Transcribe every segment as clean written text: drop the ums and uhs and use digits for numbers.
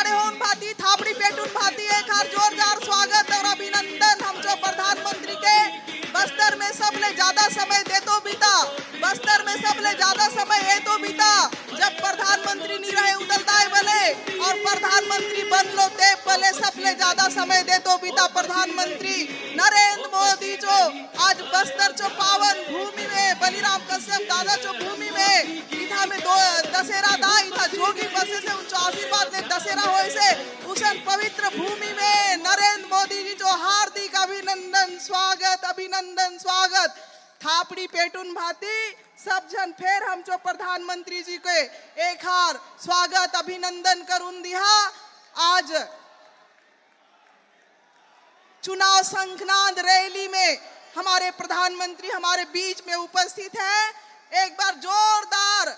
खड़े होन भाती थापड़ी पेटून भाती एक हार जोरदार स्वागत और अभिनंदन हम जो प्रधानमंत्री के बस्तर में सबले ज्यादा समय दे तो बीता, बस्तर में सबले ज्यादा समय ये तो बीता जब प्रधानमंत्री नहीं रहे उदलताय बले और प्रधानमंत्री बन लो ते बले सबले ज्यादा समय दे तो बीता प्रधानमंत्री नरेंद्र मोदी जो आज बस्तर जो पावन भूमि में बलिराम कश्यप दादा जो भूमि में इथा में दो दशहरा दा इथा जोगी बसे से उनका आशीर्वाद ले दशहरा होए से उसन पवित्र भूमि में नरेंद्र मोदी जी जो हार्दिक अभिनंदन स्वागत थापड़ी पेटून भाती सब जन फिर हम जो प्रधानमंत्री जी के एक हार स्वागत अभिनंदन करून दिया। आज चुनाव संघनाद रैली में हमारे प्रधानमंत्री हमारे बीच में उपस्थित है। एक बार जोरदार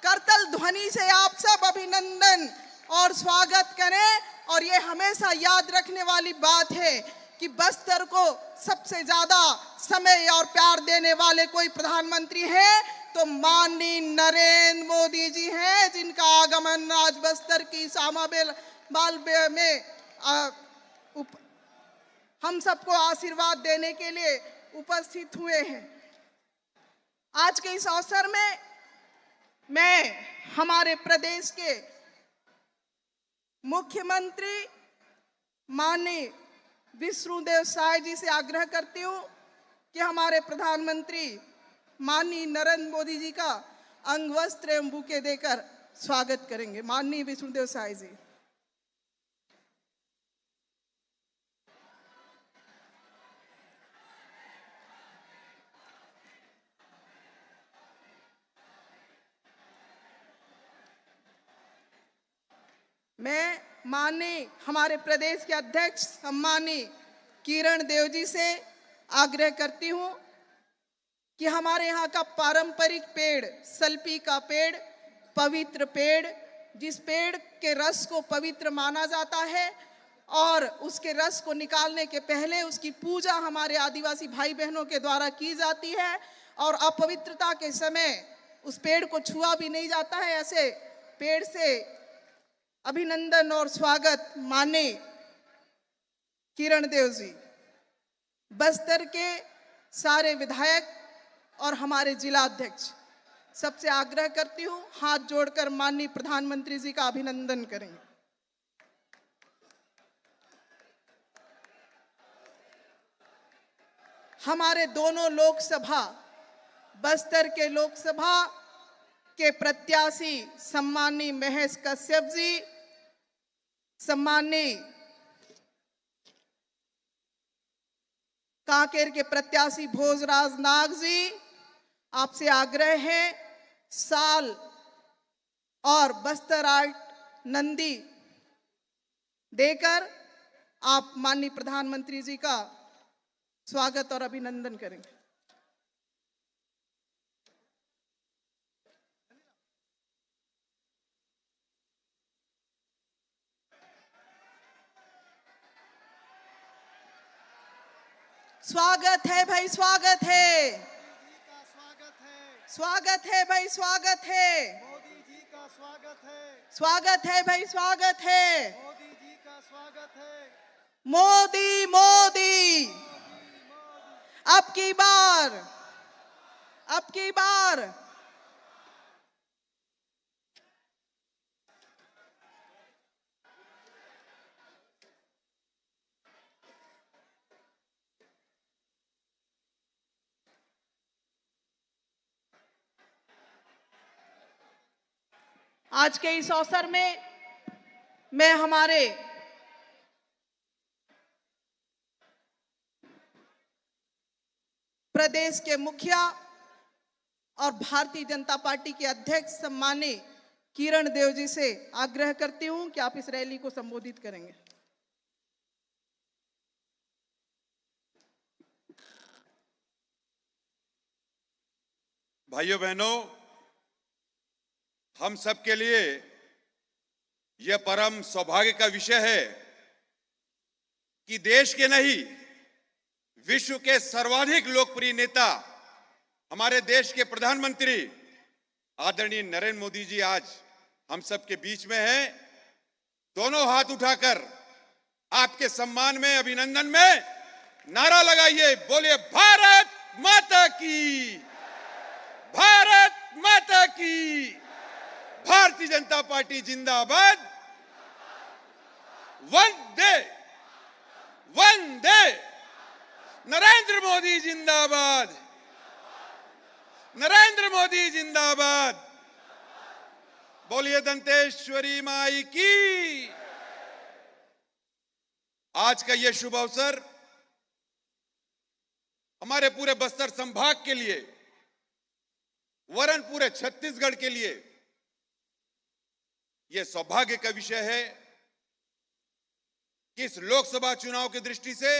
करतल ध्वनि से आप सब अभिनंदन और स्वागत करें। और ये हमेशा याद रखने वाली बात है कि बस्तर को सबसे ज्यादा समय और प्यार देने वाले कोई प्रधानमंत्री है तो माननीय नरेंद्र मोदी जी हैं, जिनका आगमन आज बस्तर की सामाबाल में हम सबको आशीर्वाद देने के लिए उपस्थित हुए हैं। आज के इस अवसर में मैं हमारे प्रदेश के मुख्यमंत्री माननीय विष्णुदेव साय जी से आग्रह करती हूँ कि हमारे प्रधानमंत्री माननीय नरेंद्र मोदी जी का अंगवस्त्र एवं बुके देकर स्वागत करेंगे। माननीय विष्णुदेव साय जी। मैं माननीय हमारे प्रदेश के अध्यक्ष सम्मानीय किरण देव जी से आग्रह करती हूं कि हमारे यहाँ का पारंपरिक पेड़ सल्पी का पेड़ पवित्र पेड़, जिस पेड़ के रस को पवित्र माना जाता है और उसके रस को निकालने के पहले उसकी पूजा हमारे आदिवासी भाई बहनों के द्वारा की जाती है और अपवित्रता के समय उस पेड़ को छुआ भी नहीं जाता है। ऐसे पेड़ से अभिनंदन और स्वागत माने किरण देव जी। बस्तर के सारे विधायक और हमारे जिला अध्यक्ष सबसे आग्रह करती हूं हाथ जोड़कर माननीय प्रधानमंत्री जी का अभिनंदन करेंगे। हमारे दोनों लोकसभा बस्तर के लोकसभा के प्रत्याशी सम्मानीय महेश कश्यप जी, सम्मानीय कांकेर के प्रत्याशी भोजराज नाग जी, आपसे आग्रह है साल और बस्तर आर्ट नंदी देकर आप माननीय प्रधानमंत्री जी का स्वागत और अभिनंदन करेंगे। स्वागत है भाई, स्वागत है, स्वागत है भाई, स्वागत है, मोदी जी का स्वागत है, स्वागत है भाई, स्वागत है, मोदी जी का स्वागत है, मोदी मोदी अब की बार, अब की बार। आज के इस अवसर में मैं हमारे प्रदेश के मुखिया और भारतीय जनता पार्टी के अध्यक्ष सम्मानीय किरण देव जी से आग्रह करती हूं कि आप इस रैली को संबोधित करेंगे। भाइयों बहनों, हम सब के लिए यह परम सौभाग्य का विषय है कि देश के नहीं विश्व के सर्वाधिक लोकप्रिय नेता हमारे देश के प्रधानमंत्री आदरणीय नरेंद्र मोदी जी आज हम सब के बीच में हैं दोनों हाथ उठाकर आपके सम्मान में, अभिनंदन में नारा लगाइए, बोलिए भारत माता की, भारत माता की, भारतीय जनता पार्टी जिंदाबाद, वंदे वंदे, नरेंद्र मोदी जिंदाबाद, नरेंद्र मोदी जिंदाबाद, बोलिए दंतेश्वरी माई की। आज का यह शुभ अवसर हमारे पूरे बस्तर संभाग के लिए, वरन पूरे छत्तीसगढ़ के लिए यह सौभाग्य का विषय है कि इस लोकसभा चुनाव की दृष्टि से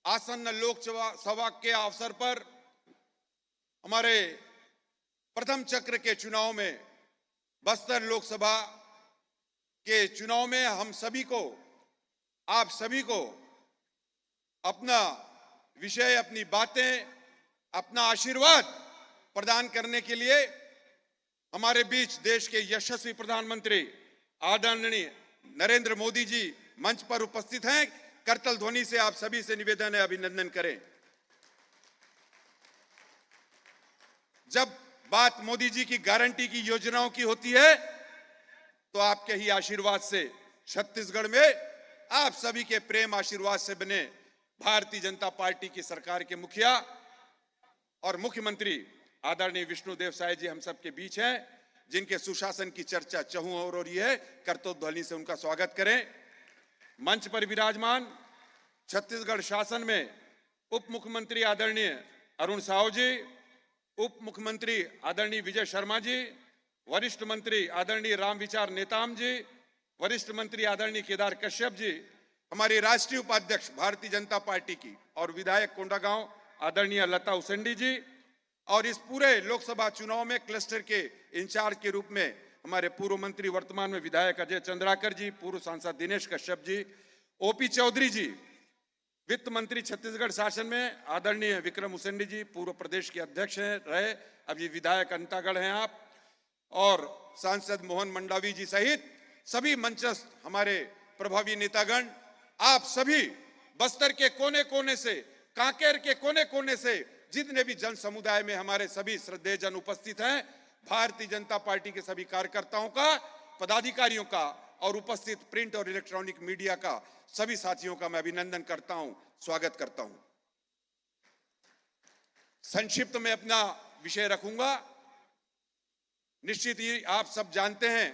आसन्न लोकसभा के अवसर पर हमारे प्रथम चक्र के चुनाव में, बस्तर लोकसभा के चुनाव में हम सभी को, आप सभी को अपना विषय, अपनी बातें, अपना आशीर्वाद प्रदान करने के लिए हमारे बीच देश के यशस्वी प्रधानमंत्री आदरणीय नरेंद्र मोदी जी मंच पर उपस्थित हैं। करतल ध्वनि से आप सभी से निवेदन है, अभिनंदन करें। जब बात मोदी जी की गारंटी की योजनाओं की होती है तो आपके ही आशीर्वाद से छत्तीसगढ़ में आप सभी के प्रेम आशीर्वाद से बने भारतीय जनता पार्टी की सरकार के मुखिया और मुख्यमंत्री आदरणीय विष्णुदेव साय जी हम सबके बीच हैं, जिनके सुशासन की चर्चा चहुं ओर हो रही है। करतल ध्वनि से उनका स्वागत करें। मंच पर विराजमान छत्तीसगढ़ शासन में उप मुख्यमंत्री आदरणीय अरुण साहू जी, उप मुख्यमंत्री आदरणीय विजय शर्मा जी, वरिष्ठ मंत्री आदरणीय रामविचार नेताम जी, वरिष्ठ मंत्री आदरणीय केदार कश्यप जी, हमारी राष्ट्रीय उपाध्यक्ष भारतीय जनता पार्टी की और विधायक कोंडागांव आदरणीय लता उसेंडी जी, और इस पूरे लोकसभा चुनाव में क्लस्टर के इंचार्ज के रूप में हमारे पूर्व मंत्री, वर्तमान में विधायक अजय चंद्राकर जी, पूर्व सांसद दिनेश कश्यप जी, ओपी चौधरी जी, वित्त मंत्री छत्तीसगढ़ शासन में आदरणीय विक्रम उसेंडी जी, पूर्व प्रदेश के अध्यक्ष हैं रहे, अभी विधायक अंतागढ़ हैं आप, और सांसद मोहन मंडावी जी सहित सभी मंचस्थ हमारे प्रभावी नेतागण, आप सभी बस्तर के कोने कोने से, कांकेर के कोने कोने से जितने भी जन समुदाय में हमारे सभी श्रद्धेय जन उपस्थित हैं, भारतीय जनता पार्टी के सभी कार्यकर्ताओं का, पदाधिकारियों का और उपस्थित प्रिंट और इलेक्ट्रॉनिक मीडिया का सभी साथियों का मैं अभिनंदन करता हूं, स्वागत करता हूं। संक्षिप्त में अपना विषय रखूंगा। निश्चित ही आप सब जानते हैं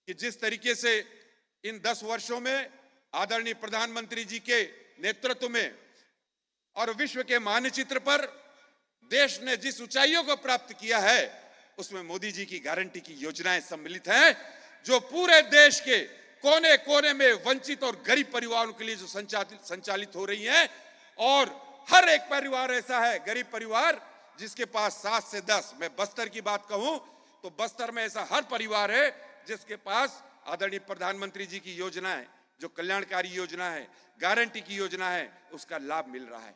कि जिस तरीके से इन 10 वर्षों में आदरणीय प्रधानमंत्री जी के नेतृत्व में और विश्व के मानचित्र पर देश ने जिस ऊंचाइयों को प्राप्त किया है, उसमें मोदी जी की गारंटी की योजनाएं सम्मिलित हैं, जो पूरे देश के कोने कोने में वंचित और गरीब परिवारों के लिए जो संचालित हो रही हैं, और हर एक परिवार ऐसा है, गरीब परिवार जिसके पास 7 से 10, मैं बस्तर की बात कहूं तो बस्तर में ऐसा हर परिवार है जिसके पास आदरणीय प्रधानमंत्री जी की योजनाएं, जो कल्याणकारी योजना है, गारंटी की योजना है, उसका लाभ मिल रहा है।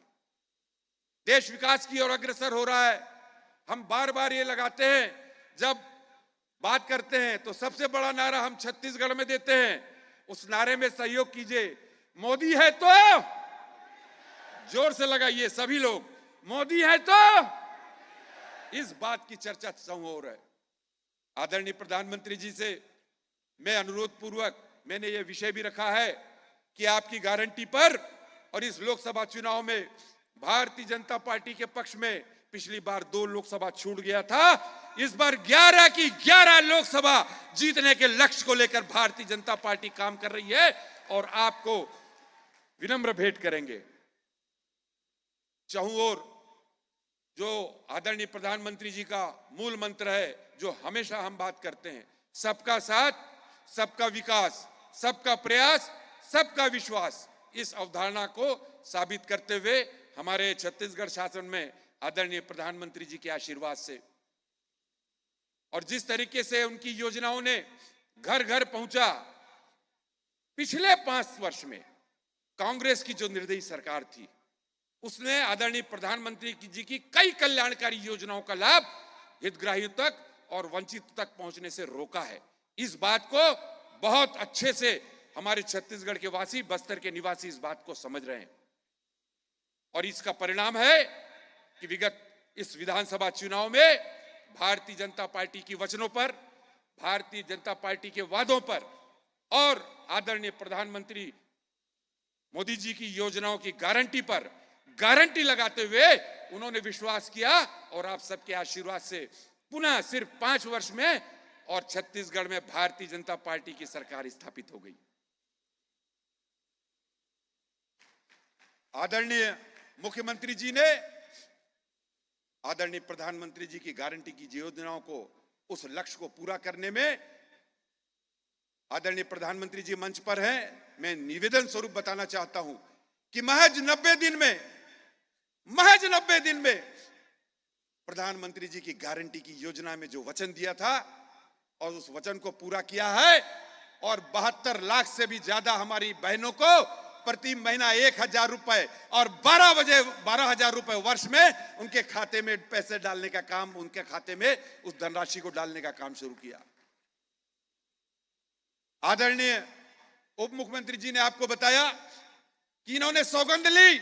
देश विकास की ओर अग्रसर हो रहा है। हम बार बार ये लगाते हैं, जब बात करते हैं तो सबसे बड़ा नारा हम छत्तीसगढ़ में देते हैं, उस नारे में सहयोग कीजिए, मोदी है तो, जोर से लगाइए सभी लोग, मोदी है तो। इस बात की चर्चा हो रहा है। आदरणीय प्रधानमंत्री जी से मैं अनुरोध पूर्वक मैंने ये विषय भी रखा है कि आपकी गारंटी पर, और इस लोकसभा चुनाव में भारतीय जनता पार्टी के पक्ष में पिछली बार 2 लोकसभा छूट गया था, इस बार 11 की 11 लोकसभा जीतने के लक्ष्य को लेकर भारतीय जनता पार्टी काम कर रही है, और आपको विनम्र भेंट करेंगे। चाहूं ओर जो आदरणीय प्रधानमंत्री जी का मूल मंत्र है, जो हमेशा हम बात करते हैं, सबका साथ, सबका विकास, सबका प्रयास, सबका विश्वास, इस अवधारणा को साबित करते हुए हमारे छत्तीसगढ़ शासन में आदरणीय प्रधानमंत्री जी के आशीर्वाद से और जिस तरीके से उनकी योजनाओं ने घर घर पहुंचा, पिछले 5 वर्ष में कांग्रेस की जो निर्दयी सरकार थी, उसने आदरणीय प्रधानमंत्री जी की कई कल्याणकारी योजनाओं का लाभ हितग्राहियों तक और वंचित तक पहुंचने से रोका है। इस बात को बहुत अच्छे से हमारे छत्तीसगढ़ के वासी, बस्तर के निवासी इस बात को समझ रहे हैं। और इसका परिणाम है कि विगत इस विधानसभा चुनाव में भारतीय जनता पार्टी की वचनों पर, भारतीय जनता पार्टी के वादों पर और आदरणीय प्रधानमंत्री मोदी जी की योजनाओं की गारंटी पर गारंटी लगाते हुए उन्होंने विश्वास किया और आप सबके आशीर्वाद से पुनः सिर्फ 5 वर्ष में और छत्तीसगढ़ में भारतीय जनता पार्टी की सरकार स्थापित हो गई। आदरणीय मुख्यमंत्री जी ने आदरणीय प्रधानमंत्री जी की गारंटी की योजनाओं को, उस लक्ष्य को पूरा करने में आदरणीय प्रधानमंत्री जी मंच पर हैं। मैं निवेदन स्वरूप बताना चाहता हूं कि महज 90 दिन में प्रधानमंत्री जी की गारंटी की योजना में जो वचन दिया था और उस वचन को पूरा किया है और 72 लाख से भी ज्यादा हमारी बहनों को प्रति महीना 1000 रुपए और 12,000 रुपए वर्ष में उनके खाते में पैसे डालने का काम, उनके खाते में उस धनराशि को डालने का काम शुरू किया। आदरणीय उप मुख्यमंत्री जी ने आपको बताया कि इन्होंने सौगंध ली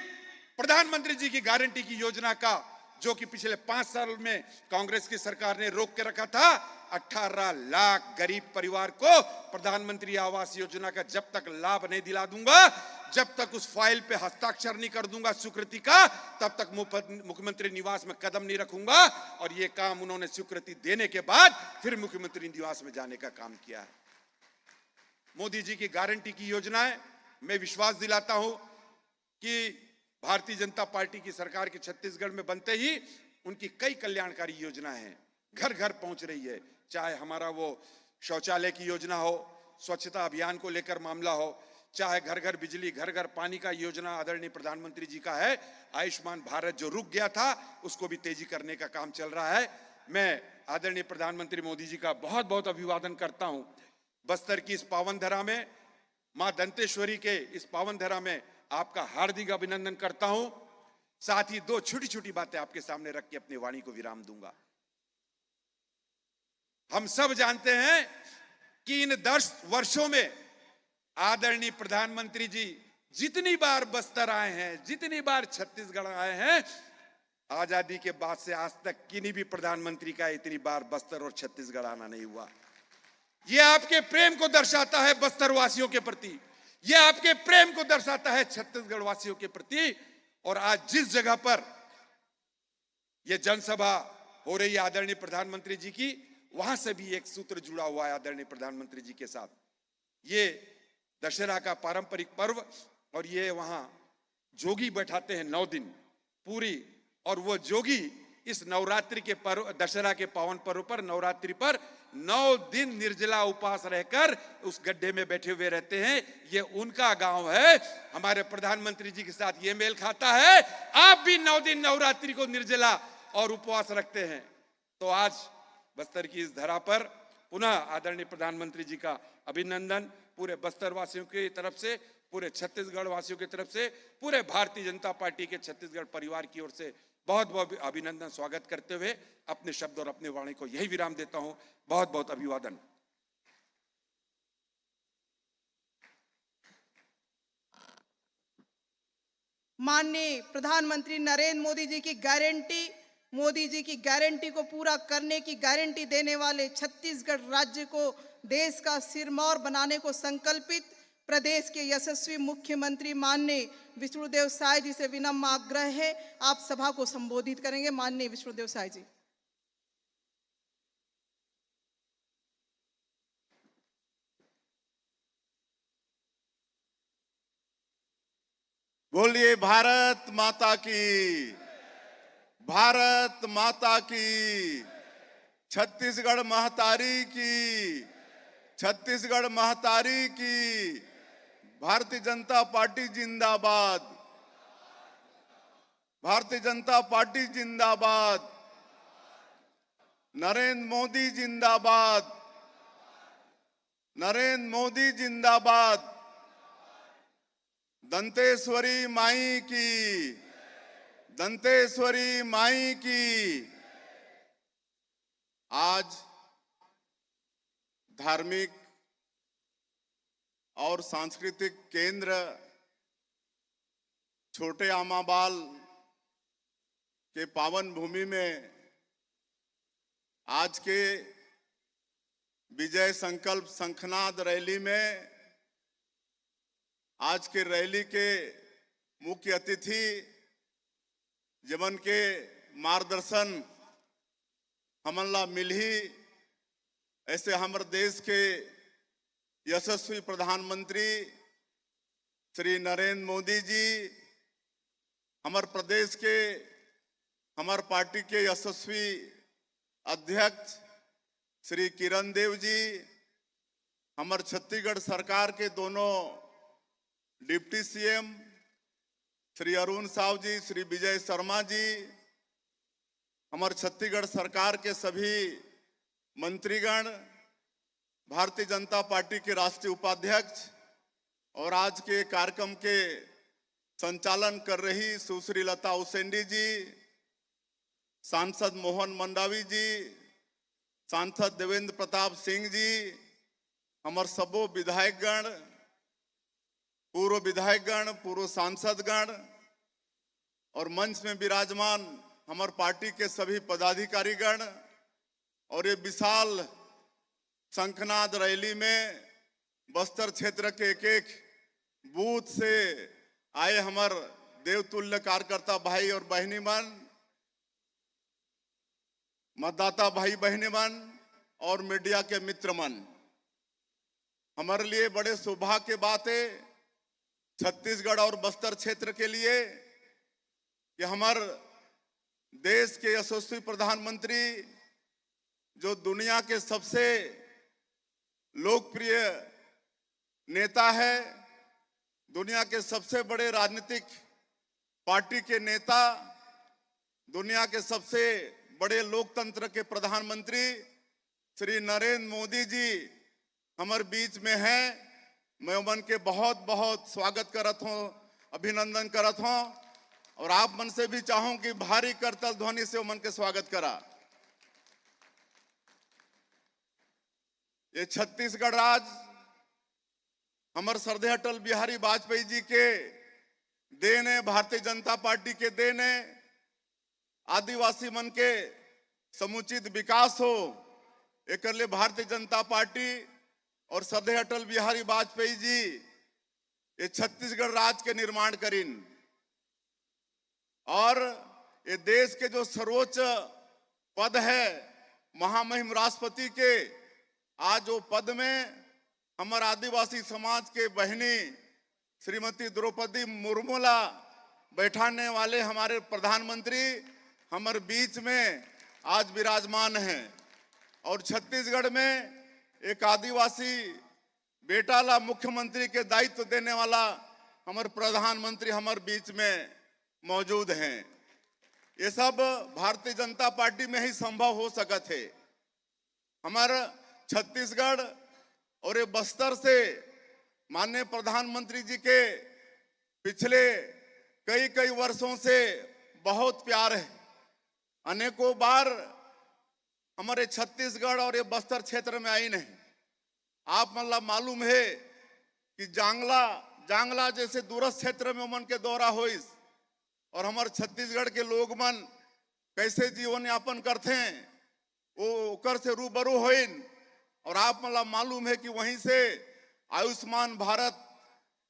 प्रधानमंत्री जी की गारंटी की योजना का, जो कि पिछले 5 साल में कांग्रेस की सरकार ने रोक के रखा था। 18 लाख गरीब परिवार को प्रधानमंत्री आवास योजना का जब तक लाभ नहीं दिला दूंगा, जब तक उस फाइल पे हस्ताक्षर नहीं कर दूंगा स्वीकृति का, तब तक मुख्यमंत्री निवास में कदम नहीं रखूंगा। और ये काम उन्होंने स्वीकृति देने के बाद फिर मुख्यमंत्री निवास में जाने का काम किया है। मोदी जी की गारंटी की योजनाएं, मैं विश्वास दिलाता हूं कि भारतीय जनता पार्टी की सरकार के छत्तीसगढ़ में बनते ही उनकी कई कल्याणकारी योजनाएं हैं, घर घर पहुंच रही है। चाहे हमारा वो शौचालय की योजना हो, स्वच्छता अभियान को लेकर मामला हो, चाहे घर घर बिजली, घर घर पानी का योजना आदरणीय प्रधानमंत्री जी का है। आयुष्मान भारत जो रुक गया था उसको भी तेजी करने का काम चल रहा है। मैं आदरणीय प्रधानमंत्री मोदी जी का बहुत बहुत अभिवादन करता हूं। बस्तर की इस पावन धरा में, मां दंतेश्वरी के इस पावन धरा में आपका हार्दिक अभिनंदन करता हूं। साथ ही 2 छोटी छोटी बातें आपके सामने रख के अपनी वाणी को विराम दूंगा। हम सब जानते हैं कि इन 10 वर्षों में आदरणीय प्रधानमंत्री जी जितनी बार बस्तर आए हैं, जितनी बार छत्तीसगढ़ आए हैं, आजादी के बाद से आज तक किन्हीं भी प्रधानमंत्री का इतनी बार बस्तर और छत्तीसगढ़ आना नहीं हुआ। यह आपके प्रेम को दर्शाता है बस्तर वासियों के प्रति, यह आपके प्रेम को दर्शाता है छत्तीसगढ़ वासियों के प्रति। और आज जिस जगह पर यह जनसभा हो रही है आदरणीय प्रधानमंत्री जी की, वहां से भी एक सूत्र जुड़ा हुआ है आदरणीय प्रधानमंत्री जी के साथ। ये दशहरा का पारंपरिक पर्व, और ये वहां जोगी बैठाते हैं 9 दिन पूरी, और वो जोगी इस नवरात्रि के पर्व, दशहरा के पावन पर्व पर, नवरात्रि पर 9 दिन निर्जला उपवास रहकर उस गड्ढे में बैठे हुए रहते हैं। ये उनका गांव है। हमारे प्रधानमंत्री जी के साथ ये मेल खाता है। आप भी 9 दिन नवरात्रि को निर्जला और उपवास रखते हैं। तो आज बस्तर की इस धरा पर पुनः आदरणीय प्रधानमंत्री जी का अभिनंदन पूरे बस्तर वासियों की तरफ से, पूरे छत्तीसगढ़ वासियों की तरफ से, पूरे भारतीय जनता पार्टी के छत्तीसगढ़ परिवार की ओर से बहुत बहुत अभिनंदन स्वागत करते हुए अपने शब्द और अपने वाणी को यही विराम देता हूं। बहुत बहुत अभिवादन। माननीय प्रधानमंत्री नरेंद्र मोदी जी की गारंटी, मोदी जी की गारंटी को पूरा करने की गारंटी देने वाले छत्तीसगढ़ राज्य को देश का सिरमौर बनाने को संकल्पित प्रदेश के यशस्वी मुख्यमंत्री माननीय विष्णुदेव साय जी से विनम्र आग्रह है, आप सभा को संबोधित करेंगे। माननीय विष्णुदेव साय जी। बोलिए भारत माता की, भारत माता की, छत्तीसगढ़ महतारी की, छत्तीसगढ़ महतारी की, भारतीय जनता पार्टी जिंदाबाद, भारतीय जनता पार्टी जिंदाबाद, नरेंद्र मोदी जिंदाबाद, नरेंद्र मोदी जिंदाबाद, दंतेश्वरी माई की, दंतेश्वरी माई की। आज धार्मिक और सांस्कृतिक केंद्र छोटे आमाबाल के पावन भूमि में आज के विजय संकल्प शंखनाद रैली में आज के रैली के मुख्य अतिथि जमन के मार्गदर्शन हमला मिलही ऐसे हमारे देश के यशस्वी प्रधानमंत्री श्री नरेंद्र मोदी जी, हमारे प्रदेश के हमारे पार्टी के यशस्वी अध्यक्ष श्री किरण देव जी, हमारे छत्तीसगढ़ सरकार के दोनों डिप्टी सीएम श्री अरुण साव जी, श्री विजय शर्मा जी, हमारे छत्तीसगढ़ सरकार के सभी मंत्रीगण, भारतीय जनता पार्टी के राष्ट्रीय उपाध्यक्ष और आज के कार्यक्रम के संचालन कर रही सुश्री लता उसेंडी जी, सांसद मोहन मंडावी जी, सांसद देवेंद्र प्रताप सिंह जी, हमारे सबो विधायकगण, पूर्व सांसदगण और मंच में विराजमान हमारे पार्टी के सभी पदाधिकारीगण और ये विशाल शंखनाद रैली में बस्तर क्षेत्र के एक एक बूथ से आए हमारे देवतुल्य कार्यकर्ता भाई और बहनी मन, मतदाता भाई बहनी मन और मीडिया के मित्र मन, हमारे लिए बड़े सौभाग्य की बात है छत्तीसगढ़ और बस्तर क्षेत्र के लिए कि हमारे देश के यशस्वी प्रधानमंत्री जो दुनिया के सबसे लोकप्रिय नेता है, दुनिया के सबसे बड़े राजनीतिक पार्टी के नेता, दुनिया के सबसे बड़े लोकतंत्र के प्रधानमंत्री श्री नरेंद्र मोदी जी हमारे बीच में हैं। मैं उमन के बहुत बहुत स्वागत करत हूँ, अभिनंदन करत हूँ और आप मन से भी चाहूं कि भारी करतल ध्वनि से उमन के स्वागत करा। ये छत्तीसगढ़ राज्य हमारे श्रद्धेय अटल बिहारी वाजपेयी जी के देन है, भारतीय जनता पार्टी के देन है। आदिवासी मन के समुचित विकास हो एक लिए भारतीय जनता पार्टी और श्रद्धेय अटल बिहारी वाजपेयी जी ये छत्तीसगढ़ राज्य के निर्माण करीन और ये देश के जो सर्वोच्च पद है महामहिम राष्ट्रपति के, आज वो पद में हमारे आदिवासी समाज के बहनी श्रीमती द्रौपदी मुर्मूला बैठाने वाले हमारे प्रधानमंत्री हमारे बीच में आज विराजमान हैं और छत्तीसगढ़ में एक आदिवासी बेटा ला मुख्यमंत्री के दायित्व देने वाला हमारे प्रधानमंत्री हमारे बीच में मौजूद हैं। ये सब भारतीय जनता पार्टी में ही संभव हो सकत है। हमारा छत्तीसगढ़ और ये बस्तर से माननीय प्रधानमंत्री जी के पिछले कई वर्षों से बहुत प्यार है। अनेकों बार हमारे छत्तीसगढ़ और ये बस्तर क्षेत्र में आई नहीं। आप मतलब मालूम है कि जांगला जैसे दूरस्थ क्षेत्र में उमन के दौरा होइस और हमारे छत्तीसगढ़ के लोग मन कैसे जीवन यापन करते हैं वो ओकर से रूबरू होइन और आप मतलब मालूम है कि वहीं से आयुष्मान भारत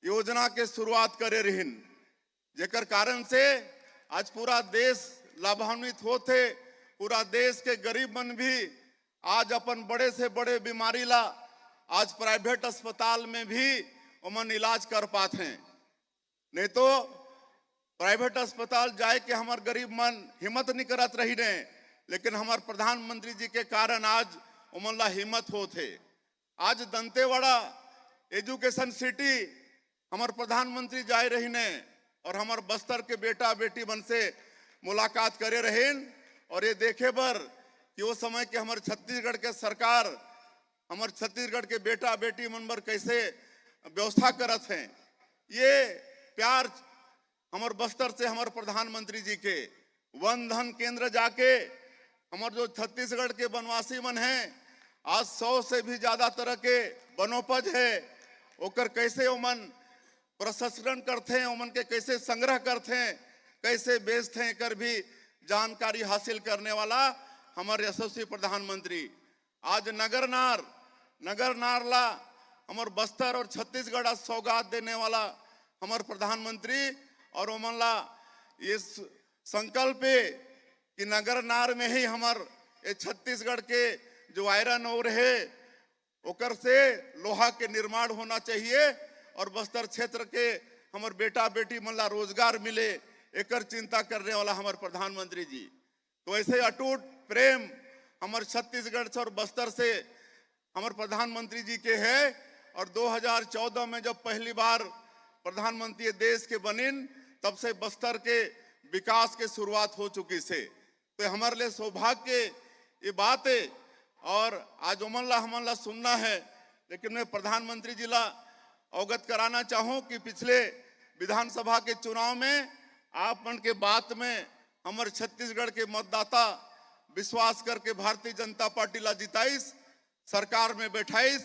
योजना के शुरुआत करे रहिन, जेकर कारण से आज पूरा देश लाभान्वित होते। पूरा देश के गरीब मन भी आज अपन बड़े से बड़े बीमारी ला आज प्राइवेट अस्पताल में भी उमन इलाज कर पाते हैं। नहीं तो प्राइवेट अस्पताल जाए के हमारे गरीब मन हिम्मत नहीं करत रही ने, लेकिन हमारे प्रधानमंत्री जी के कारण आज उमन ला हिम्मत होते। आज दंतेवाड़ा एजुकेशन सिटी हमारे प्रधानमंत्री जाए रही ने और हमारे बस्तर के बेटा बेटी मन से मुलाकात करे रहेन और ये देखे बर कि वो समय के हमारे छत्तीसगढ़ के सरकार हमारे छत्तीसगढ़ के बेटा बेटी मन बर कैसे व्यवस्था करत हैं। ये प्यार हमारे बस्तर से हमारे प्रधानमंत्री जी के वन धन केंद्र जाके हमारे जो छत्तीसगढ़ के वनवासी मन हैं आज 100 से भी ज्यादा तरह के वनोपज है ओकर कैसे ओमन प्रसंस्करण करते हैं, ओमन के कैसे संग्रह करते हैं, कैसे बेचते हैं, कर भी जानकारी हासिल करने वाला हमारे यशस्वी प्रधानमंत्री। आज नगर नार ला हमार बस्तर और छत्तीसगढ़ आज सौगात देने वाला हमारे प्रधानमंत्री। और ओमन ला ये संकल्प है कि नगर नार में ही हमार ये छत्तीसगढ़ के जो आयरन ओर है ओकर से लोहा के निर्माण होना चाहिए और बस्तर क्षेत्र के हमार बेटा बेटी मन ला रोजगार मिले, एकर चिंता करने वाला हमारे प्रधानमंत्री जी। तो ऐसे अटूट प्रेम हमारे छत्तीसगढ़ से और बस्तर से हमारे प्रधानमंत्री जी के है। और 2014 में जब पहली बार प्रधानमंत्री देश के बनिन तब से बस्तर के विकास के शुरुआत हो चुकी से। तो हमारे लिए सौभाग्य ये बात है और आज हमन ला सुनना है। लेकिन मैं प्रधानमंत्री जी ला अवगत कराना चाहूँ कि पिछले विधानसभा के चुनाव में आप मन के बात में हमारे छत्तीसगढ़ के मतदाता विश्वास करके भारतीय जनता पार्टी ला जिताइस, सरकार में बैठाइस।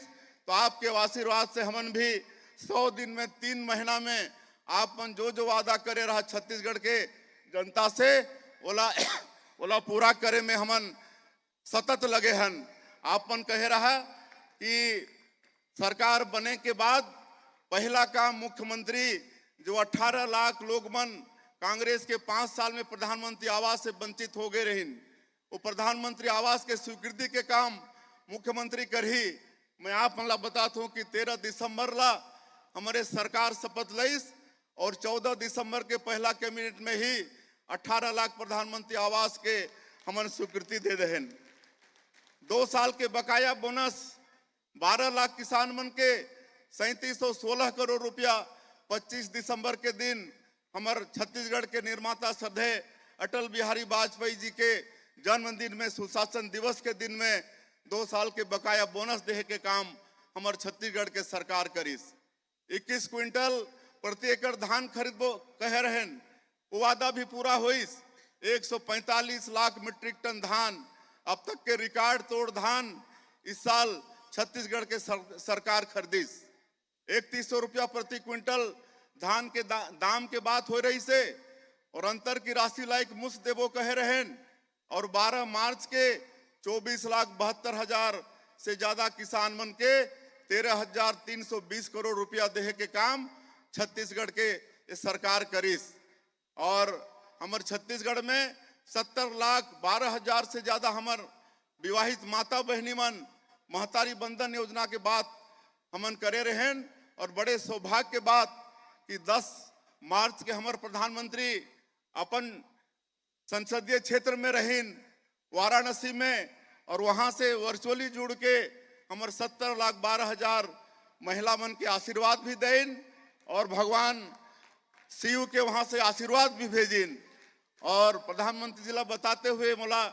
तो आपके आशीर्वाद से हमन भी 100 दिन में 3 महीना में आप मन जो वादा करे रहा छत्तीसगढ़ के जनता से ओला पूरा करे में हमन सतत लगे हन। आप मन कहे रहा कि सरकार बने के बाद पहला काम मुख्यमंत्री जो 18 लाख लोग मन कांग्रेस के 5 साल में प्रधानमंत्री आवास से वंचित हो गए रहिन, वो प्रधानमंत्री आवास के स्वीकृति के काम मुख्यमंत्री करही। मैं आप मन ला बताता हूँ कि 13 दिसंबर ला हमारे सरकार शपथ लईस और 14 दिसंबर के पहला कैबिनेट में ही 18 लाख प्रधानमंत्री आवास के हमन स्वीकृति दे देहन। 2 साल के बकाया बोनस 12 लाख किसान मन के 3716 करोड़ रुपया 25 दिसंबर के दिन हमारे छत्तीसगढ़ के निर्माता श्रद्धेय अटल बिहारी वाजपेयी जी के जन्मदिन में सुशासन दिवस के दिन में 2 साल के बकाया बोनस देहे के काम हमारे छत्तीसगढ़ के सरकार करीस। 21 क्विंटल प्रति एकड़ धान खरीदबो कहे रहन, वो वादा भी पूरा होइस। 145 लाख मीट्रिक टन धान, अब तक के रिकॉर्ड तोड़ धान इस साल छत्तीसगढ़ के सरकार खरीदिस। 3100 रुपया प्रति क्विंटल धान के दाम के बात हो रही से और अंतर की राशि लायक मुफ्त देवो कहे रहन। और 12 मार्च के 24,72,000 से ज्यादा किसान मन के 13,320 करोड़ रुपया देहे के काम छत्तीसगढ़ के सरकार करीस। और हमारे छत्तीसगढ़ में 70,12,000 से ज्यादा हमार विवाहित माता बहनी मन महतारी बंधन योजना के बात हमन करे रहन। और बड़े सौभाग्य के बात कि 10 मार्च के हमारे प्रधानमंत्री अपन संसदीय क्षेत्र में रहीन वाराणसी में और वहां से वर्चुअली जुड़ के हमारे 70,12,000 महिला मन के आशीर्वाद भी देन और भगवान शिव के वहां से आशीर्वाद भी भेजिन। और प्रधानमंत्री जी ला बताते हुए मोला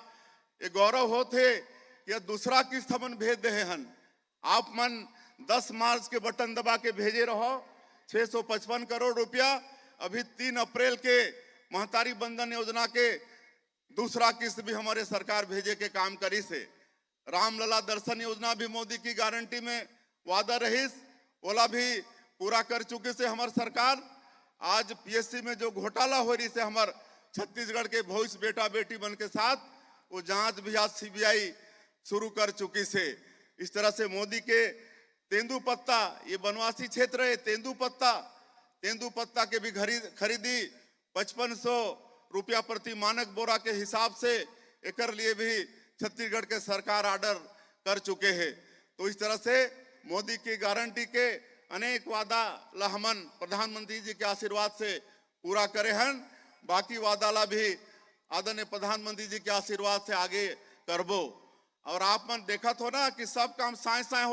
ये गौरव होते कि दूसरा किस्त हमन भेज दे हन। आप मन 10 मार्च के बटन दबा के भेजे रहो 655 करोड़ रुपया। अभी 3 अप्रैल के महतारी बंधन योजना के दूसरा किस्त भी हमारे सरकार भेजे के काम करी से। रामलला दर्शन योजना भी मोदी की गारंटी में वादा रहीस, ओला भी पूरा कर चुकी से हमारे सरकार। आज पीएससी में जो घोटाला हो रही से हमारे छत्तीसगढ़ के भविष्य बेटा बेटी बन के साथ वो जांच भी आज सीबीआई शुरू कर चुकी से। इस तरह से मोदी के तेंदुपत्ता, ये वनवासी क्षेत्र है, तेंदुपत्ता के भी खरीदी 5500 रुपया प्रति मानक बोरा के हिसाब से एकर लिए भी छत्तीसगढ़ के सरकार ऑर्डर कर चुके हैं। तो इस तरह से मोदी की गारंटी के अनेक वादा ला हमन प्रधानमंत्री जी के आशीर्वाद से पूरा करे हन। बाकी वादा ला भी आदरणीय प्रधानमंत्री जी के आशीर्वाद से आगे करबो। और आप मन देखा हो ना कि सब काम साए साए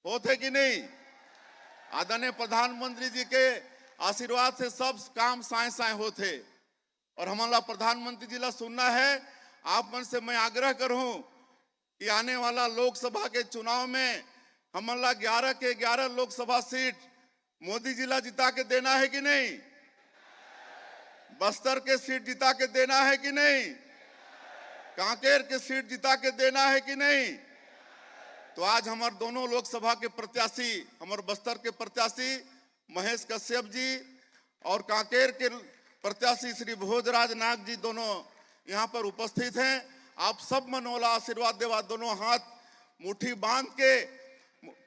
होते कि नहीं। आदरणीय प्रधानमंत्री जी के आशीर्वाद से सब काम साए साए होते। और हमारा प्रधानमंत्री जी ला सुनना है, आप मन से मैं आग्रह करूं कि आने वाला लोकसभा के चुनाव में हमारा 11 के 11 लोकसभा सीट मोदी जी ला जिता के देना है कि नहीं। बस्तर के सीट जिता के देना है कि नहीं। कांकेर के सीट जिता के देना है कि नहीं। तो आज हमारे दोनों लोकसभा के प्रत्याशी, हमारे बस्तर के प्रत्याशी महेश कश्यप जी और कांकेर के प्रत्याशी श्री भोजराज नाग जी दोनों यहाँ पर उपस्थित हैं। आप सब मनोला आशीर्वाद देवा, दोनों हाथ मुट्ठी बांध के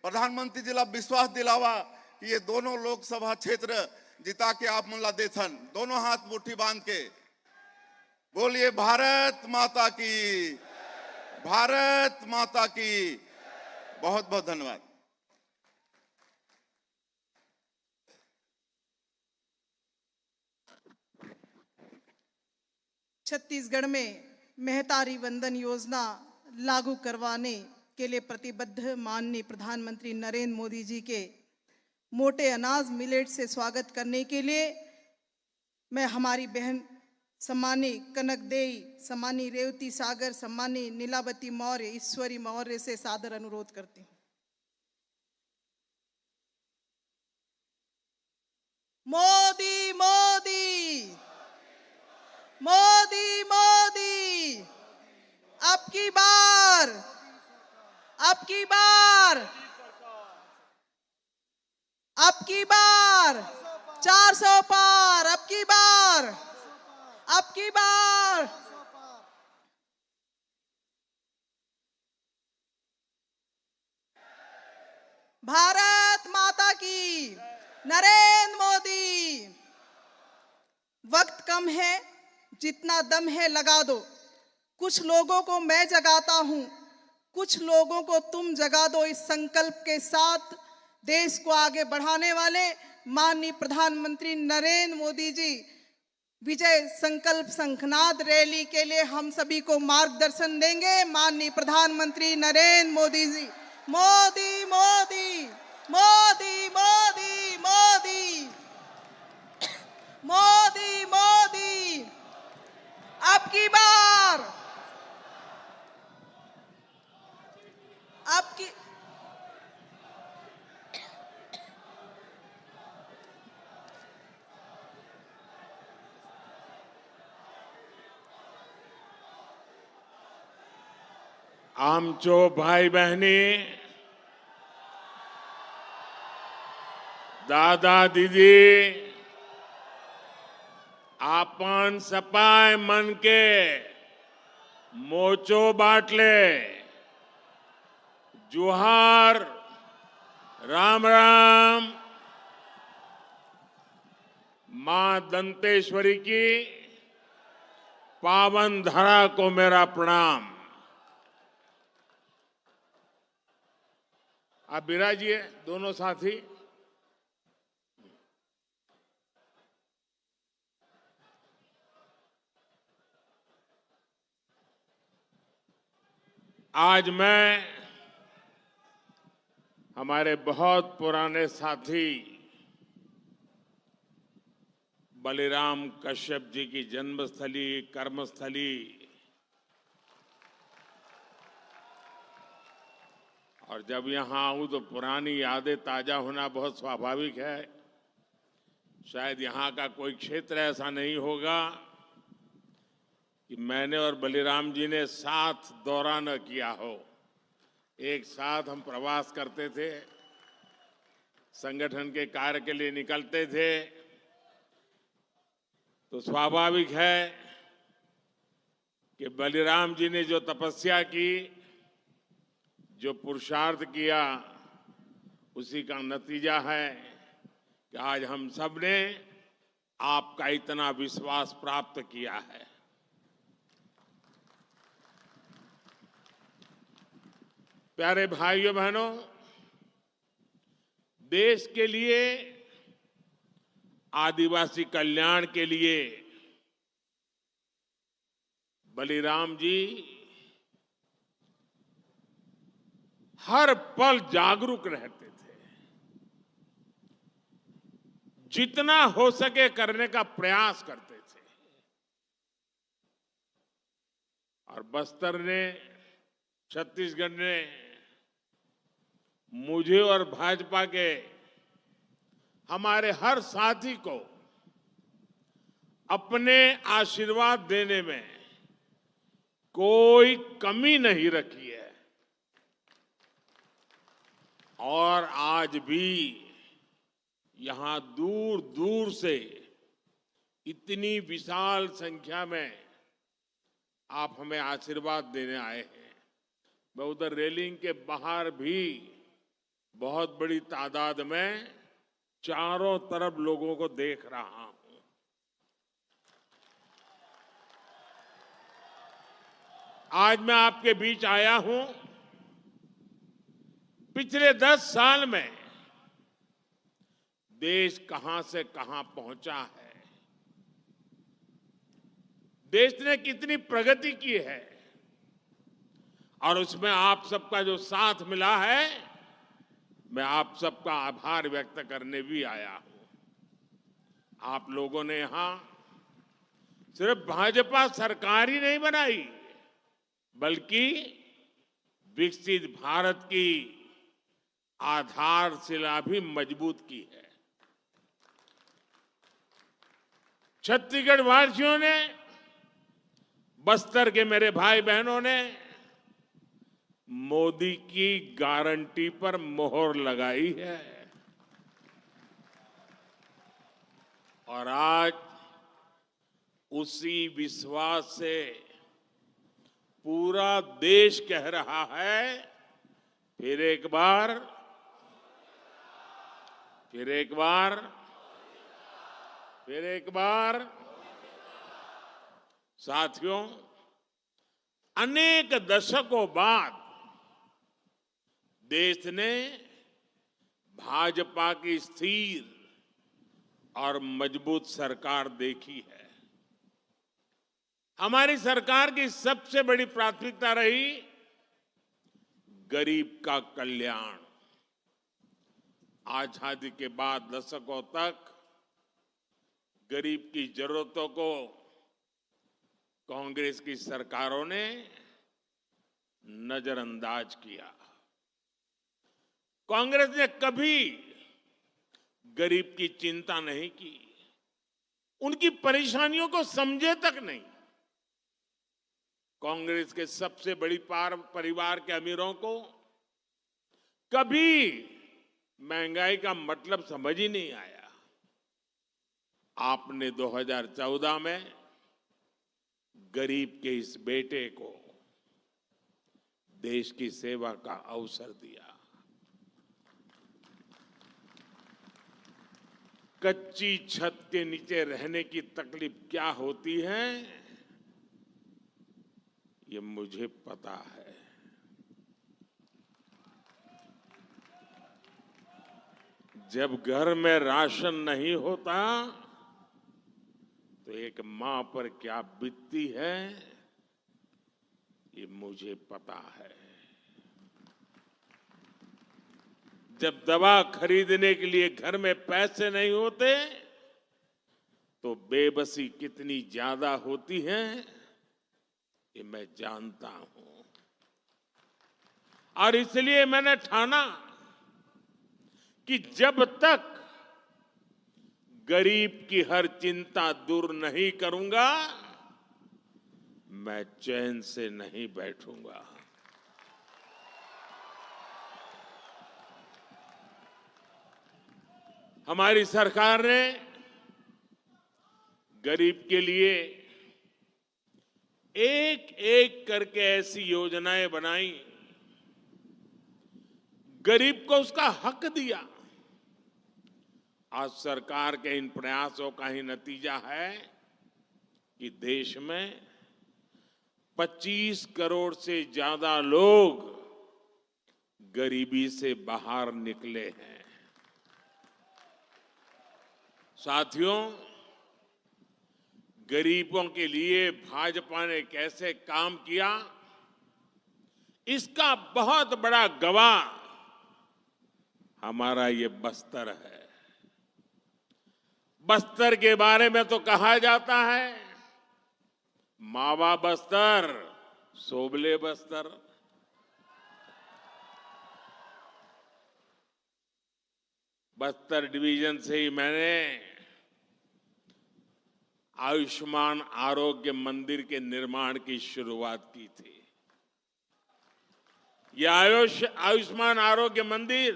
प्रधानमंत्री जी ला विश्वास दिलावा कि ये दोनों लोकसभा क्षेत्र जिता के आप मनला देथन। दोनों हाथ मुट्ठी बांध के बोलिए भारत माता की, भारत माता की। बहुत बहुत धन्यवाद। छत्तीसगढ़ में महतारी वंदन योजना लागू करवाने के लिए प्रतिबद्ध माननीय प्रधानमंत्री नरेंद्र मोदी जी के मोटे अनाज मिलेट से स्वागत करने के लिए मैं हमारी बहन सम्मानी कनक देई, सम्मानी रेवती सागर, सम्मानी नीलावती मौर्य, ईश्वरी मौर्य से सादर अनुरोध करती हूँ। मोदी मोदी मोदी मोदी, अब की बार, अब की बार, अब की बार 400 पार, अब की बार, अब की बार। भारत माता की, नरेंद्र मोदी। वक्त कम है, जितना दम है लगा दो। कुछ लोगों को मैं जगाता हूं, कुछ लोगों को तुम जगा दो। इस संकल्प के साथ देश को आगे बढ़ाने वाले माननीय प्रधानमंत्री नरेंद्र मोदी जी विजय संकल्प शंखनाद रैली के लिए हम सभी को मार्गदर्शन देंगे। माननीय प्रधानमंत्री नरेंद्र मोदी जी। मोदी मोदी मोदी मोदी मोदी मोदी मोदी, अब की बार, अब की आमचो भाई बहनी, दादा दीदी, आपन सपाय मन के मोचो बाटले, जुहार, राम राम। मां दंतेश्वरी की पावन धरा को मेरा प्रणाम। आप विराजिए दोनों साथी। आज मैं हमारे बहुत पुराने साथी बलिराम कश्यप जी की जन्मस्थली, कर्मस्थली और जब यहां आऊं तो पुरानी यादें ताजा होना बहुत स्वाभाविक है। शायद यहां का कोई क्षेत्र ऐसा नहीं होगा कि मैंने और बलिराम जी ने साथ दौरा न किया हो। एक साथ हम प्रवास करते थे, संगठन के कार्य के लिए निकलते थे। तो स्वाभाविक है कि बलिराम जी ने जो तपस्या की, जो पुरुषार्थ किया, उसी का नतीजा है कि आज हम सब ने आपका इतना विश्वास प्राप्त किया है। प्यारे भाइयों बहनों, देश के लिए, आदिवासी कल्याण के लिए बलिराम जी हर पल जागरूक रहते थे। जितना हो सके करने का प्रयास करते थे। और बस्तर ने, छत्तीसगढ़ ने मुझे और भाजपा के हमारे हर साथी को अपने आशीर्वाद देने में कोई कमी नहीं रखी है। और आज भी यहां दूर दूर से इतनी विशाल संख्या में आप हमें आशीर्वाद देने आए हैं। मैं उधर रेलिंग के बाहर भी बहुत बड़ी तादाद में चारों तरफ लोगों को देख रहा हूं। आज मैं आपके बीच आया हूं। पिछले 10 साल में देश कहां से कहां पहुंचा है, देश ने कितनी प्रगति की है, और उसमें आप सबका जो साथ मिला है, मैं आप सबका आभार व्यक्त करने भी आया हूं। आप लोगों ने यहां सिर्फ भाजपा सरकार ही नहीं बनाई, बल्कि विकसित भारत की आधारशिला भी मजबूत की है। छत्तीसगढ़ वासियों ने, बस्तर के मेरे भाई बहनों ने मोदी की गारंटी पर मोहर लगाई है, और आज उसी विश्वास से पूरा देश कह रहा है, फिर एक बार, फिर एक बार, फिर एक बार। साथियों, अनेक दशकों बाद देश ने भाजपा की स्थिर और मजबूत सरकार देखी है। हमारी सरकार की सबसे बड़ी प्राथमिकता रही गरीब का कल्याण। आजादी के बाद दशकों तक गरीब की जरूरतों को कांग्रेस की सरकारों ने नजरअंदाज किया। कांग्रेस ने कभी गरीब की चिंता नहीं की, उनकी परेशानियों को समझे तक नहीं। कांग्रेस के सबसे बड़ी परिवार के अमीरों को कभी महंगाई का मतलब समझ ही नहीं आया। आपने 2014 में गरीब के इस बेटे को देश की सेवा का अवसर दिया। कच्ची छत के नीचे रहने की तकलीफ क्या होती है, ये मुझे पता है। जब घर में राशन नहीं होता तो एक मां पर क्या बीतती है, ये मुझे पता है। जब दवा खरीदने के लिए घर में पैसे नहीं होते तो बेबसी कितनी ज्यादा होती है, ये मैं जानता हूं। और इसलिए मैंने ठाना कि जब तक गरीब की हर चिंता दूर नहीं करूंगा, मैं चैन से नहीं बैठूंगा। हमारी सरकार ने गरीब के लिए एक एक करके ऐसी योजनाएं बनाई, गरीब को उसका हक दिया। आज सरकार के इन प्रयासों का ही नतीजा है कि देश में 25 करोड़ से ज्यादा लोग गरीबी से बाहर निकले हैं। साथियों, गरीबों के लिए भाजपा ने कैसे काम किया, इसका बहुत बड़ा गवाह हमारा ये बस्तर है। बस्तर के बारे में तो कहा जाता है, मावा बस्तर, सोबले बस्तर। बस्तर डिवीजन से ही मैंने आयुष्मान आरोग्य मंदिर के निर्माण की शुरुआत की थी। यह आयुष्मान आरोग्य मंदिर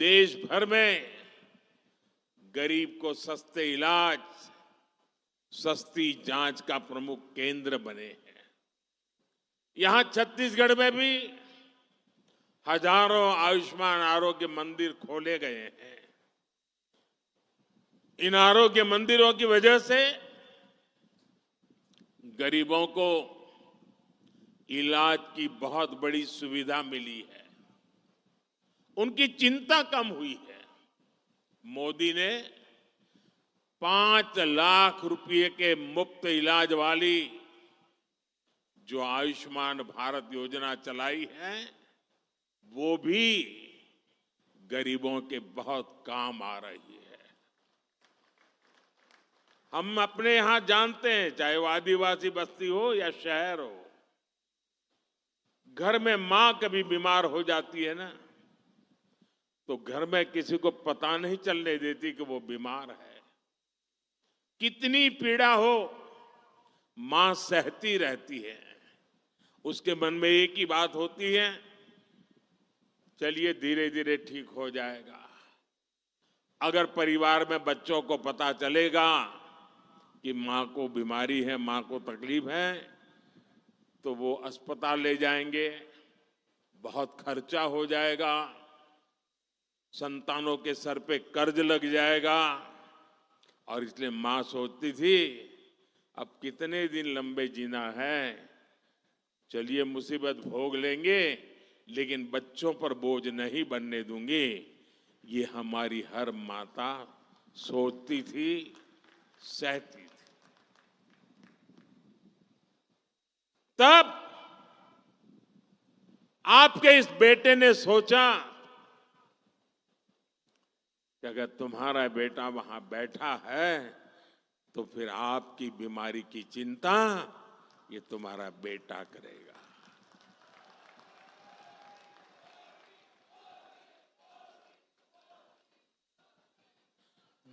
देश भर में गरीब को सस्ते इलाज, सस्ती जांच का प्रमुख केंद्र बने हैं। यहां छत्तीसगढ़ में भी हजारों आयुष्मान आरोग्य मंदिर खोले गए हैं। इन आरोग्य मंदिरों की वजह से गरीबों को इलाज की बहुत बड़ी सुविधा मिली है, उनकी चिंता कम हुई है। मोदी ने 5 लाख रुपए के मुफ्त इलाज वाली जो आयुष्मान भारत योजना चलाई है, वो भी गरीबों के बहुत काम आ रही है। हम अपने यहां जानते हैं, चाहे वो आदिवासी बस्ती हो या शहर हो, घर में मां कभी बीमार हो जाती है ना, तो घर में किसी को पता नहीं चलने देती कि वो बीमार है। कितनी पीड़ा हो, मां सहती रहती है। उसके मन में एक ही बात होती है, चलिए धीरे धीरे ठीक हो जाएगा। अगर परिवार में बच्चों को पता चलेगा कि मां को बीमारी है, मां को तकलीफ है, तो वो अस्पताल ले जाएंगे, बहुत खर्चा हो जाएगा, संतानों के सर पे कर्ज लग जाएगा। और इसलिए मां सोचती थी अब कितने दिन लंबे जीना है, चलिए मुसीबत भोग लेंगे लेकिन बच्चों पर बोझ नहीं बनने दूंगी। ये हमारी हर माता सोचती थी, सहती थी। तब आपके इस बेटे ने सोचा कि अगर तुम्हारा बेटा वहां बैठा है तो फिर आपकी बीमारी की चिंता ये तुम्हारा बेटा करेगा।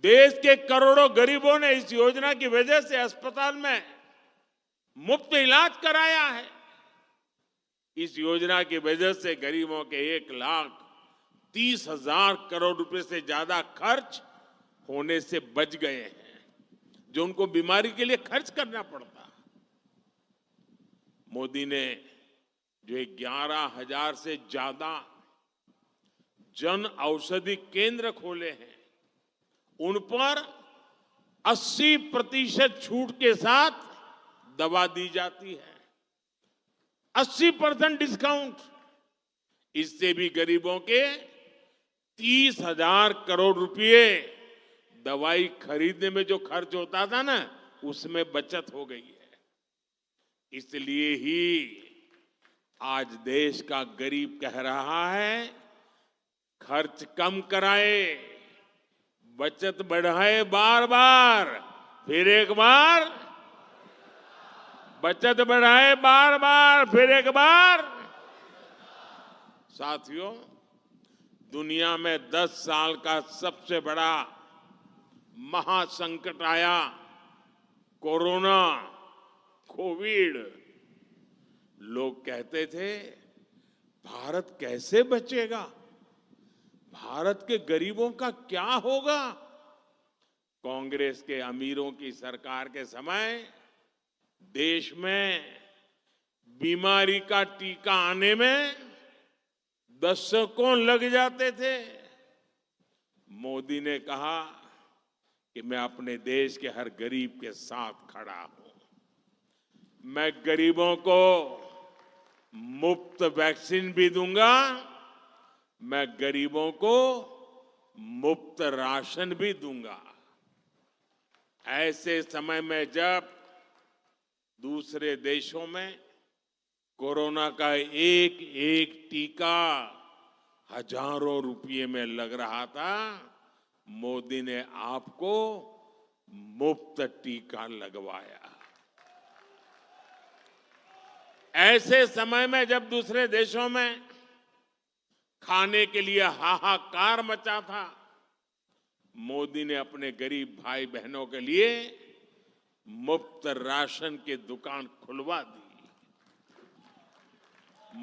देश के करोड़ों गरीबों ने इस योजना की वजह से अस्पताल में मुफ्त इलाज कराया है। इस योजना की वजह से गरीबों के 1,30,000 करोड़ रुपए से ज्यादा खर्च होने से बच गए हैं, जो उनको बीमारी के लिए खर्च करना पड़ता। मोदी ने जो 11,000 से ज्यादा जन औषधि केंद्र खोले हैं, उन पर 80% छूट के साथ दवा दी जाती है, 80% डिस्काउंट। इससे भी गरीबों के 30,000 करोड़ रुपए दवाई खरीदने में जो खर्च होता था ना, उसमें बचत हो गई है। इसलिए ही आज देश का गरीब कह रहा है, खर्च कम कराए, बचत बढ़ाए, बार बार, फिर एक बार, बचत बढ़ाए बार बार, फिर एक बार। साथियों, दुनिया में 10 साल का सबसे बड़ा महासंकट आया, कोरोना, कोविड। लोग कहते थे भारत कैसे बचेगा, भारत के गरीबों का क्या होगा। कांग्रेस के अमीरों की सरकार के समय देश में बीमारी का टीका आने में दशकों लग जाते थे। मोदी ने कहा कि मैं अपने देश के हर गरीब के साथ खड़ा हूं। मैं गरीबों को मुफ्त वैक्सीन भी दूंगा, मैं गरीबों को मुफ्त राशन भी दूंगा। ऐसे समय में जब दूसरे देशों में कोरोना का एक एक टीका हजारों रुपये में लग रहा था, मोदी ने आपको मुफ्त टीका लगवाया। ऐसे समय में जब दूसरे देशों में खाने के लिए हाहाकार मचा था, मोदी ने अपने गरीब भाई बहनों के लिए मुफ्त राशन की दुकान खुलवा दी।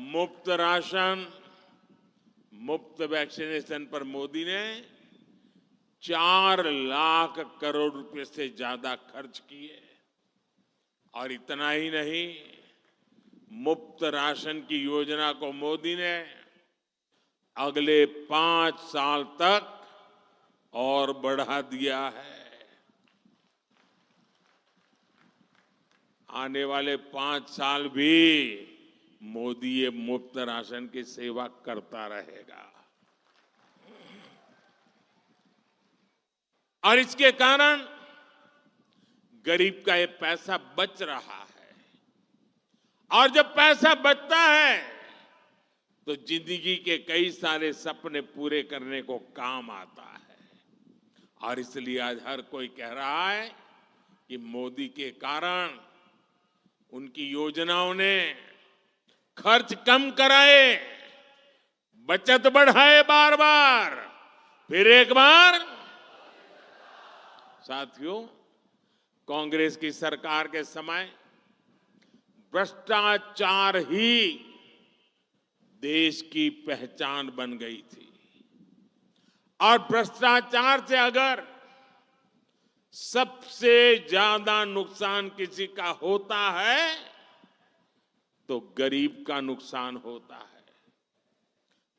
मुफ्त राशन, मुफ्त वैक्सीनेशन पर मोदी ने 4 लाख करोड़ रुपए से ज्यादा खर्च किए। और इतना ही नहीं, मुफ्त राशन की योजना को मोदी ने अगले 5 साल तक और बढ़ा दिया है। आने वाले 5 साल भी मोदी ये मुफ्त राशन की सेवा करता रहेगा। और इसके कारण गरीब का ये पैसा बच रहा है। और जब पैसा बचता है तो जिंदगी के कई सारे सपने पूरे करने को काम आता है। और इसलिए आज हर कोई कह रहा है कि मोदी के कारण, उनकी योजनाओं ने खर्च कम कराए, बचत बढ़ाए बार बार, फिर एक बार। साथियों, कांग्रेस की सरकार के समय भ्रष्टाचार ही देश की पहचान बन गई थी। और भ्रष्टाचार से अगर सबसे ज्यादा नुकसान किसी का होता है तो गरीब का नुकसान होता है।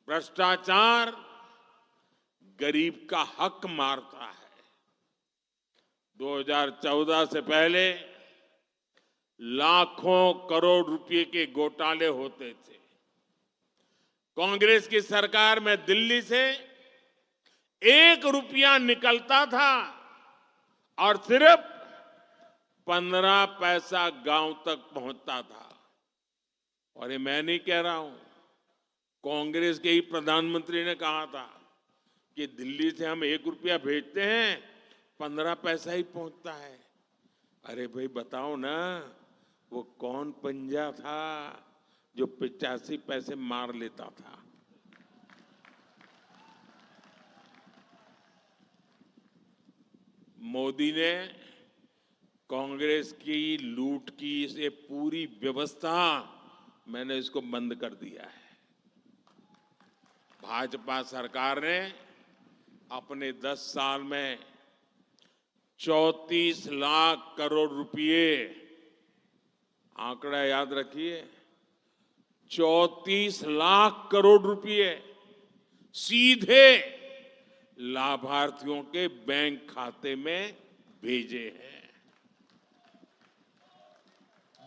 भ्रष्टाचार गरीब का हक मारता है। 2014 से पहले लाखों करोड़ रुपए के घोटाले होते थे। कांग्रेस की सरकार में दिल्ली से 1 रुपया निकलता था और सिर्फ 15 पैसा गांव तक पहुंचता था। और ये मैं नहीं कह रहा हूं, कांग्रेस के ही प्रधानमंत्री ने कहा था कि दिल्ली से हम 1 रुपया भेजते हैं, 15 पैसा ही पहुंचता है। अरे भाई बताओ ना, वो कौन पंजा था जो 85 पैसे मार लेता था? मोदी ने कांग्रेस की लूट की ये पूरी व्यवस्था, मैंने इसको बंद कर दिया है। भाजपा सरकार ने अपने 10 साल में 34 लाख करोड़ रुपए, आंकड़ा याद रखिए, 34 लाख करोड़ रुपए सीधे लाभार्थियों के बैंक खाते में भेजे हैं।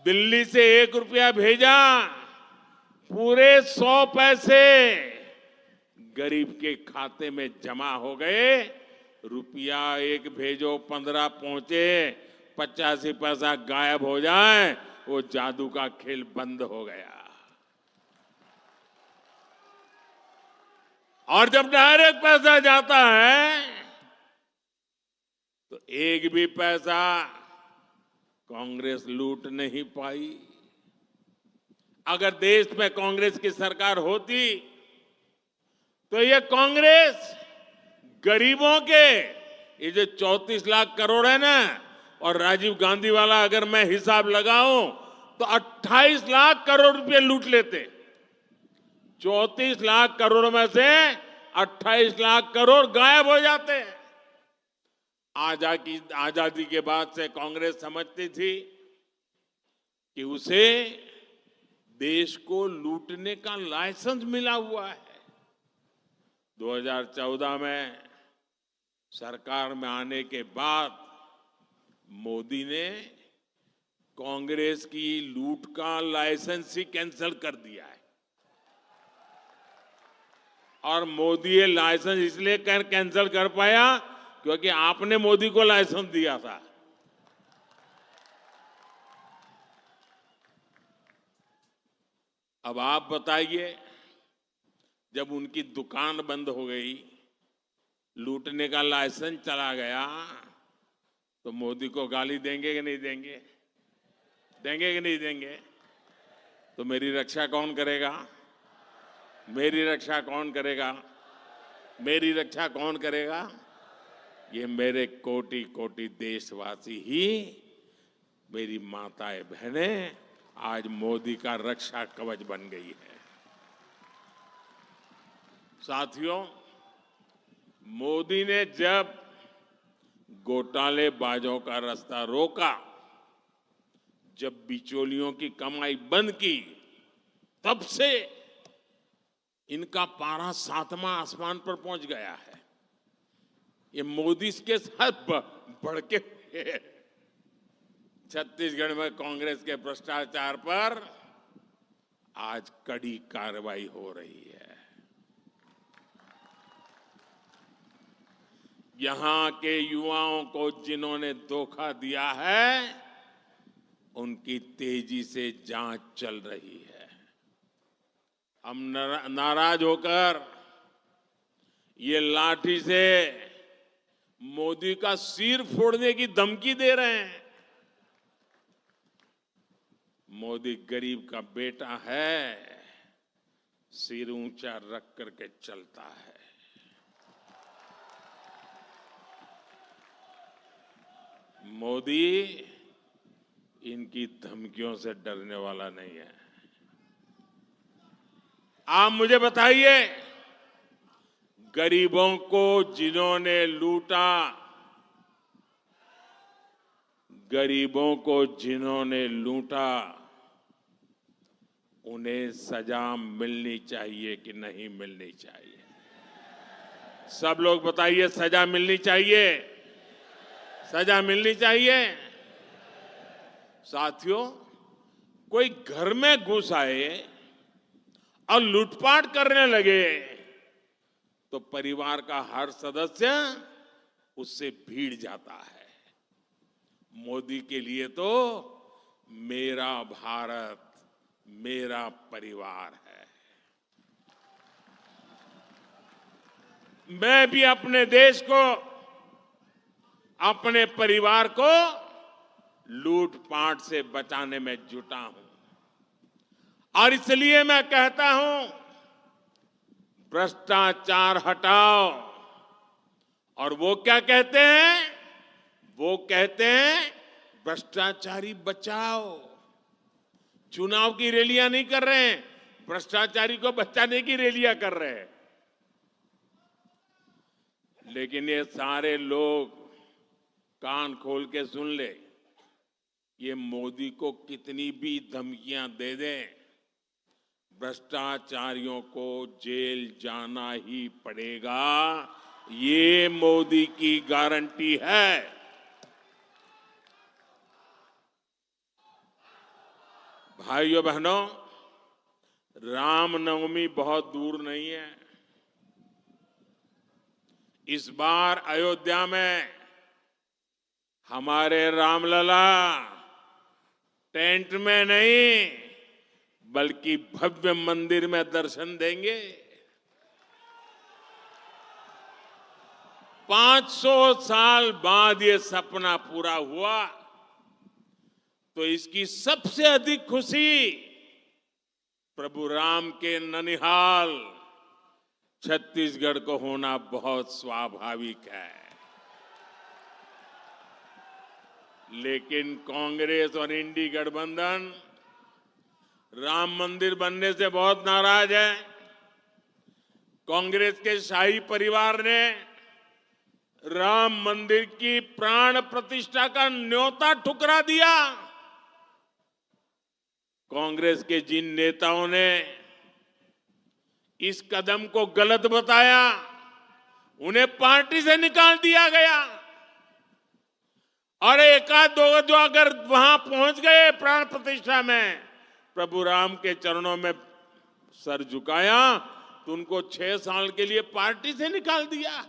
दिल्ली से 1 रुपया भेजा, पूरे 100 पैसे गरीब के खाते में जमा हो गए। रुपया 1 भेजो, 15 पहुंचे, 85 पैसा गायब हो जाए, वो जादू का खेल बंद हो गया। और जब डायरेक्ट पैसा जाता है तो एक भी पैसा कांग्रेस लूट नहीं पाई। अगर देश में कांग्रेस की सरकार होती तो ये कांग्रेस गरीबों के, ये जो 34 लाख करोड़ है ना, और राजीव गांधी वाला अगर मैं हिसाब लगाऊं तो 28 लाख करोड़ रुपए लूट लेते। 34 लाख करोड़ में से 28 लाख करोड़ गायब हो जाते हैं। आजादी के बाद से कांग्रेस समझती थी कि उसे देश को लूटने का लाइसेंस मिला हुआ है। 2014 में सरकार में आने के बाद मोदी ने कांग्रेस की लूट का लाइसेंस ही कैंसिल कर दिया है। और मोदी ये लाइसेंस इसलिए कैंसिल कर पाया क्योंकि आपने मोदी को लाइसेंस दिया था। अब आप बताइए, जब उनकी दुकान बंद हो गई, लूटने का लाइसेंस चला गया, तो मोदी को गाली देंगे कि नहीं देंगे? देंगे कि नहीं देंगे? तो मेरी रक्षा कौन करेगा? मेरी रक्षा कौन करेगा? मेरी रक्षा कौन करेगा? ये मेरे कोटि कोटि देशवासी ही, मेरी माताएं बहनें आज मोदी का रक्षा कवच बन गई है। साथियों, मोदी ने जब घोटालेबाजों का रास्ता रोका, जब बिचौलियों की कमाई बंद की, तब से इनका पारा 7वां आसमान पर पहुंच गया है। ये मोदी के साथ भड़के हुए छत्तीसगढ़ में कांग्रेस के भ्रष्टाचार पर आज कड़ी कार्रवाई हो रही है। यहां के युवाओं को जिन्होंने धोखा दिया है, उनकी तेजी से जांच चल रही है। हम नाराज होकर ये लाठी से मोदी का सिर फोड़ने की धमकी दे रहे हैं। मोदी गरीब का बेटा है, सिर ऊंचा रख करके चलता है। मोदी इनकी धमकियों से डरने वाला नहीं है। आप मुझे बताइए, गरीबों को जिन्होंने लूटा, गरीबों को जिन्होंने लूटा, उन्हें सजा मिलनी चाहिए कि नहीं मिलनी चाहिए? सब लोग बताइए, सजा मिलनी चाहिए? सजा मिलनी चाहिए। साथियों, कोई घर में घुस आए और लूटपाट करने लगे तो परिवार का हर सदस्य उससे भीड़ जाता है। मोदी के लिए तो मेरा भारत, मेरा परिवार है। मैं भी अपने देश को, अपने परिवार को लूटपाट से बचाने में जुटा हूं। और इसलिए मैं कहता हूं, भ्रष्टाचार हटाओ। और वो क्या कहते हैं? वो कहते हैं भ्रष्टाचारी बचाओ। चुनाव की रैलियां नहीं कर रहे हैं, भ्रष्टाचारी को बचाने की रैलियां कर रहे हैं। लेकिन ये सारे लोग कान खोल के सुन ले, ये मोदी को कितनी भी धमकियां दे दें, भ्रष्टाचारियों को जेल जाना ही पड़ेगा। ये मोदी की गारंटी है। भाइयों बहनों, रामनवमी बहुत दूर नहीं है। इस बार अयोध्या में हमारे रामलला टेंट में नहीं, बल्कि भव्य मंदिर में दर्शन देंगे। 500 साल बाद ये सपना पूरा हुआ, तो इसकी सबसे अधिक खुशी प्रभु राम के ननिहाल छत्तीसगढ़ को होना बहुत स्वाभाविक है। लेकिन कांग्रेस और इंडी गठबंधन राम मंदिर बनने से बहुत नाराज है। कांग्रेस के शाही परिवार ने राम मंदिर की प्राण प्रतिष्ठा का न्योता ठुकरा दिया। कांग्रेस के जिन नेताओं ने इस कदम को गलत बताया, उन्हें पार्टी से निकाल दिया गया। और एकाध दो जो अगर वहां पहुंच गए प्राण प्रतिष्ठा में, प्रभु राम के चरणों में सर झुकाया, तो उनको 6 साल के लिए पार्टी से निकाल दिया।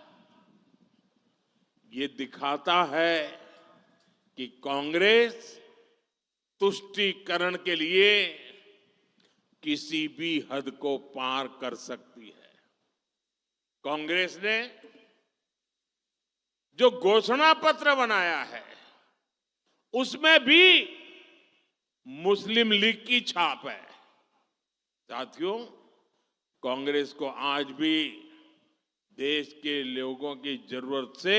ये दिखाता है कि कांग्रेस तुष्टीकरण के लिए किसी भी हद को पार कर सकती है। कांग्रेस ने जो घोषणा पत्र बनाया है, उसमें भी मुस्लिम लीग की छाप है। साथियों, कांग्रेस को आज भी देश के लोगों की जरूरत से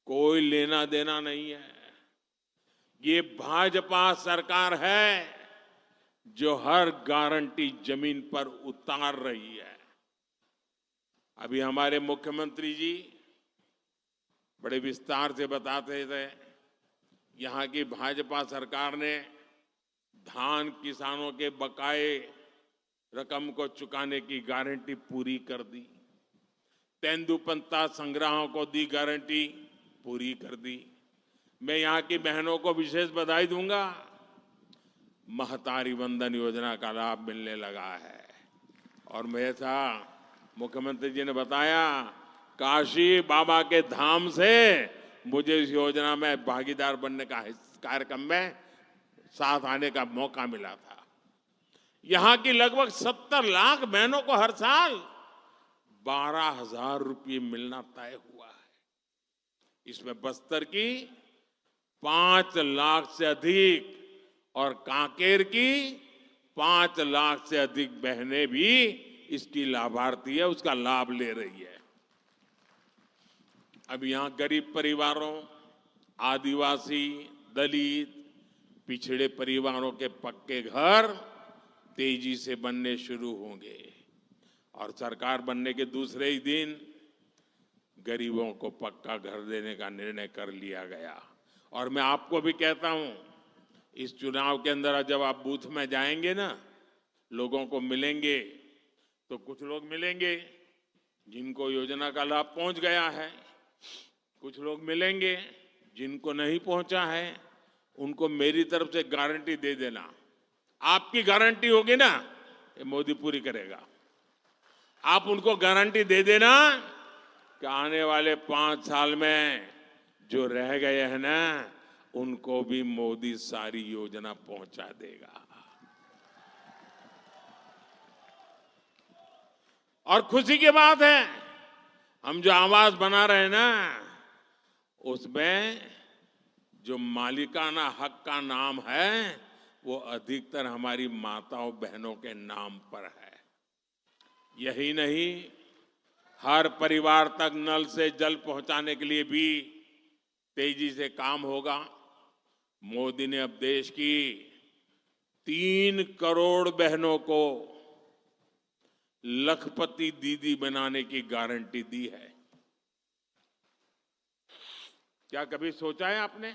कोई लेना देना नहीं है। ये भाजपा सरकार है जो हर गारंटी जमीन पर उतार रही है। अभी हमारे मुख्यमंत्री जी बड़े विस्तार से बताते थे, यहाँ की भाजपा सरकार ने धान किसानों के बकाए रकम को चुकाने की गारंटी पूरी कर दी। तेंदुपत्ता संग्राहकों को दी गारंटी पूरी कर दी। मैं यहाँ की बहनों को विशेष बधाई दूंगा, महतारी वंदन योजना का लाभ मिलने लगा है। और मेरा मुख्यमंत्री जी ने बताया, काशी बाबा के धाम से मुझे इस योजना में भागीदार बनने का कार्यक्रम में साथ आने का मौका मिला था। यहाँ की लगभग 70 लाख बहनों को हर साल 12,000 रुपये मिलना तय हुआ है। इसमें बस्तर की 5 लाख से अधिक और कांकेर की 5 लाख से अधिक बहनें भी इसकी लाभार्थी है, उसका लाभ ले रही है। अब यहाँ गरीब परिवारों, आदिवासी, दलित, पिछड़े परिवारों के पक्के घर तेजी से बनने शुरू होंगे और सरकार बनने के दूसरे ही दिन गरीबों को पक्का घर देने का निर्णय कर लिया गया। और मैं आपको भी कहता हूं, इस चुनाव के अंदर जब आप बूथ में जाएंगे ना, लोगों को मिलेंगे, तो कुछ लोग मिलेंगे जिनको योजना का लाभ पहुंच गया है, कुछ लोग मिलेंगे जिनको नहीं पहुंचा है। उनको मेरी तरफ से गारंटी दे देना, आपकी गारंटी होगी ना, ये मोदी पूरी करेगा। आप उनको गारंटी दे देना कि आने वाले 5 साल में जो रह गए हैं ना, उनको भी मोदी सारी योजना पहुंचा देगा। और खुशी की बात है, हम जो आवास बना रहे हैं ना, उसमें जो मालिकाना हक का नाम है वो अधिकतर हमारी माताओं बहनों के नाम पर है। यही नहीं, हर परिवार तक नल से जल पहुंचाने के लिए भी तेजी से काम होगा। मोदी ने अब देश की 3 करोड़ बहनों को लखपति दीदी बनाने की गारंटी दी है। क्या कभी सोचा है आपने?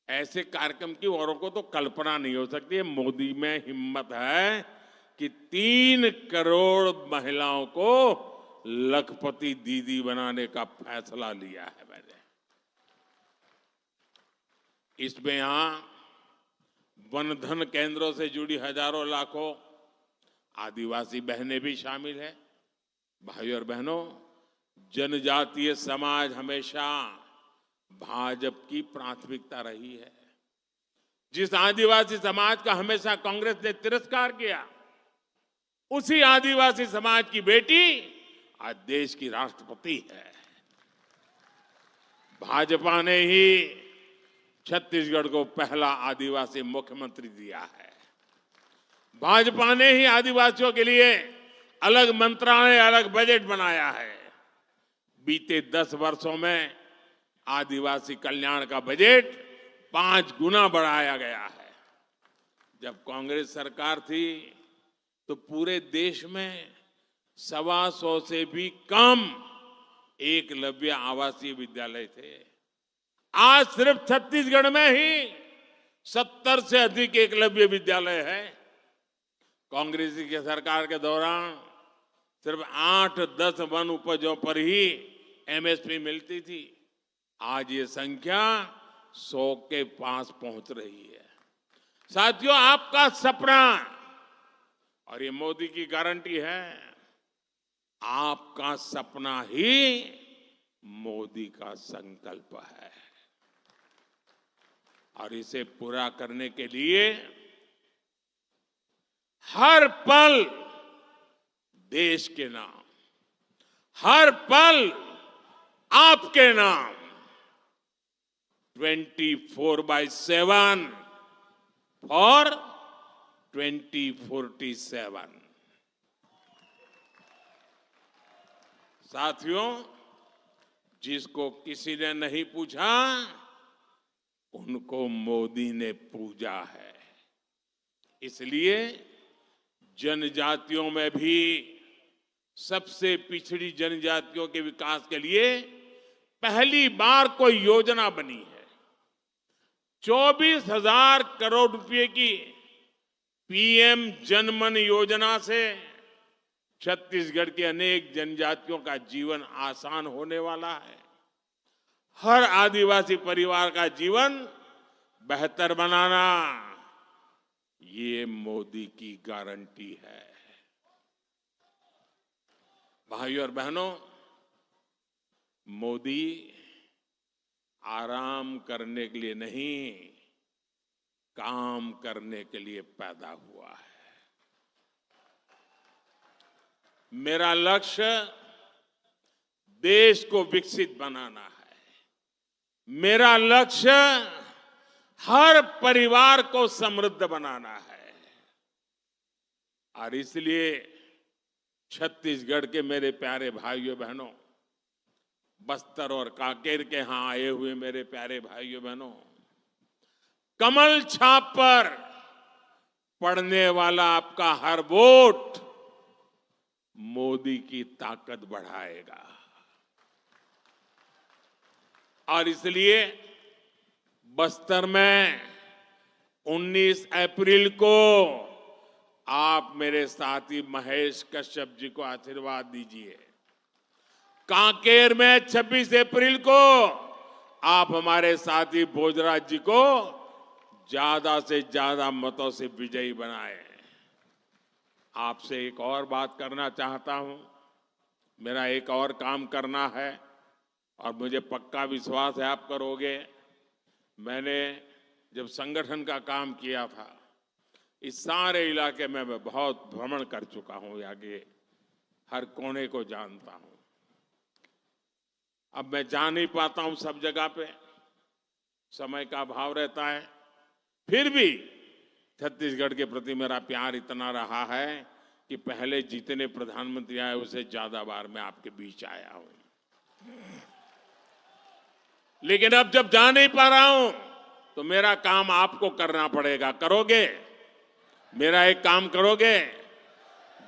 ऐसे कार्यक्रम की औरों को तो कल्पना नहीं हो सकती है। मोदी में हिम्मत है कि 3 करोड़ महिलाओं को लखपति दीदी बनाने का फैसला लिया है मैंने। इसमें यहां वन धन केंद्रों से जुड़ी हजारों लाखों आदिवासी बहनें भी शामिल है। भाइयों और बहनों, जनजातीय समाज हमेशा भाजपा की प्राथमिकता रही है। जिस आदिवासी समाज का हमेशा कांग्रेस ने तिरस्कार किया, उसी आदिवासी समाज की बेटी आज देश की राष्ट्रपति है। भाजपा ने ही छत्तीसगढ़ को पहला आदिवासी मुख्यमंत्री दिया है। भाजपा ने ही आदिवासियों के लिए अलग मंत्रालय, अलग बजट बनाया है। बीते 10 वर्षों में आदिवासी कल्याण का बजट 5 गुना बढ़ाया गया है। जब कांग्रेस सरकार थी तो पूरे देश में 125 से भी कम एकलव्य आवासीय विद्यालय थे। आज सिर्फ छत्तीसगढ़ में ही 70 से अधिक एकलव्य विद्यालय है। कांग्रेस की सरकार के दौरान सिर्फ 8-10 वन उपजों पर ही एमएसपी मिलती थी। आज ये संख्या 100 के पास पहुंच रही है। साथियों, आपका सपना और ये मोदी की गारंटी है, आपका सपना ही मोदी का संकल्प है। और इसे पूरा करने के लिए हर पल देश के नाम, हर पल आपके नाम 24/7 फॉर 2047। साथियों, जिसको किसी ने नहीं पूछा, उनको मोदी ने पूजा है। इसलिए जनजातियों में भी सबसे पिछड़ी जनजातियों के विकास के लिए पहली बार कोई योजना बनी है। 24,000 करोड़ रुपए की पीएम जनमन योजना से छत्तीसगढ़ के अनेक जनजातियों का जीवन आसान होने वाला है। हर आदिवासी परिवार का जीवन बेहतर बनाना, ये मोदी की गारंटी है। भाइयों और बहनों, मोदी आराम करने के लिए नहीं, काम करने के लिए पैदा हुआ है। मेरा लक्ष्य देश को विकसित बनाना है। मेरा लक्ष्य हर परिवार को समृद्ध बनाना है। और इसलिए छत्तीसगढ़ के मेरे प्यारे भाइयों बहनों, बस्तर और कांकेर के यहां आए हुए मेरे प्यारे भाइयों बहनों, कमल छाप पर पड़ने वाला आपका हर वोट मोदी की ताकत बढ़ाएगा। और इसलिए बस्तर में 19 अप्रैल को आप मेरे साथी महेश कश्यप जी को आशीर्वाद दीजिए। कांकेर में 26 अप्रैल को आप हमारे साथी भोजराज जी को ज्यादा से ज्यादा मतों से विजयी बनाए। आपसे एक और बात करना चाहता हूं। मेरा एक और काम करना है और मुझे पक्का विश्वास है आप करोगे। मैंने जब संगठन का काम किया था, इस सारे इलाके में मैं बहुत भ्रमण कर चुका हूं, आगे हर कोने को जानता हूं। अब मैं जा नहीं पाता हूं सब जगह पे, समय का अभाव रहता है। फिर भी छत्तीसगढ़ के प्रति मेरा प्यार इतना रहा है कि पहले जितने प्रधानमंत्री आए उससे ज्यादा बार मैं आपके बीच आया हूं। लेकिन अब जब जा नहीं पा रहा हूं तो मेरा काम आपको करना पड़ेगा। करोगे? मेरा एक काम करोगे?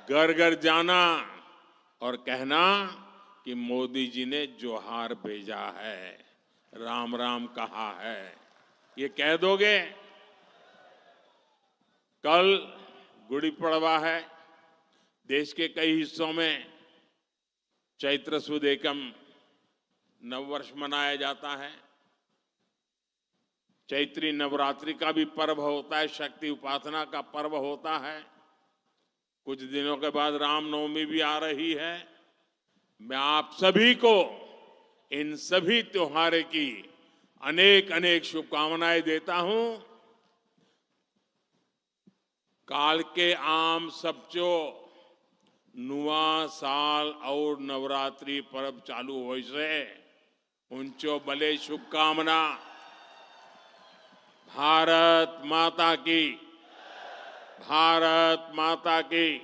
घर घर जाना और कहना कि मोदी जी ने जोहार भेजा है, राम राम कहा है। ये कह दोगे? कल गुड़ी पड़वा है। देश के कई हिस्सों में चैत्र सुद एकम नववर्ष मनाया जाता है। चैत्री नवरात्रि का भी पर्व होता है, शक्ति उपासना का पर्व होता है। कुछ दिनों के बाद रामनवमी भी आ रही है। मैं आप सभी को इन सभी त्योहारों की अनेक अनेक शुभकामनाएं देता हूं। काल के आम सबचो नुआ साल और नवरात्रि पर्व चालू हो से उनचो भले शुभकामना। भारत माता की, भारत माता की,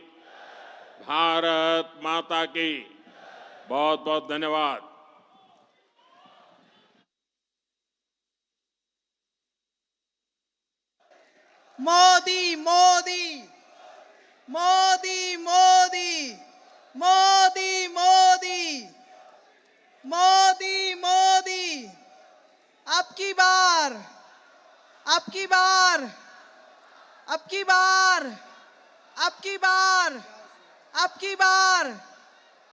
भारत माता की। बहुत बहुत धन्यवाद। मोदी मोदी मोदी मोदी मोदी मोदी मोदी मोदी। अब की बार, अब की बार, अब की बार, अब की बार, अब की बार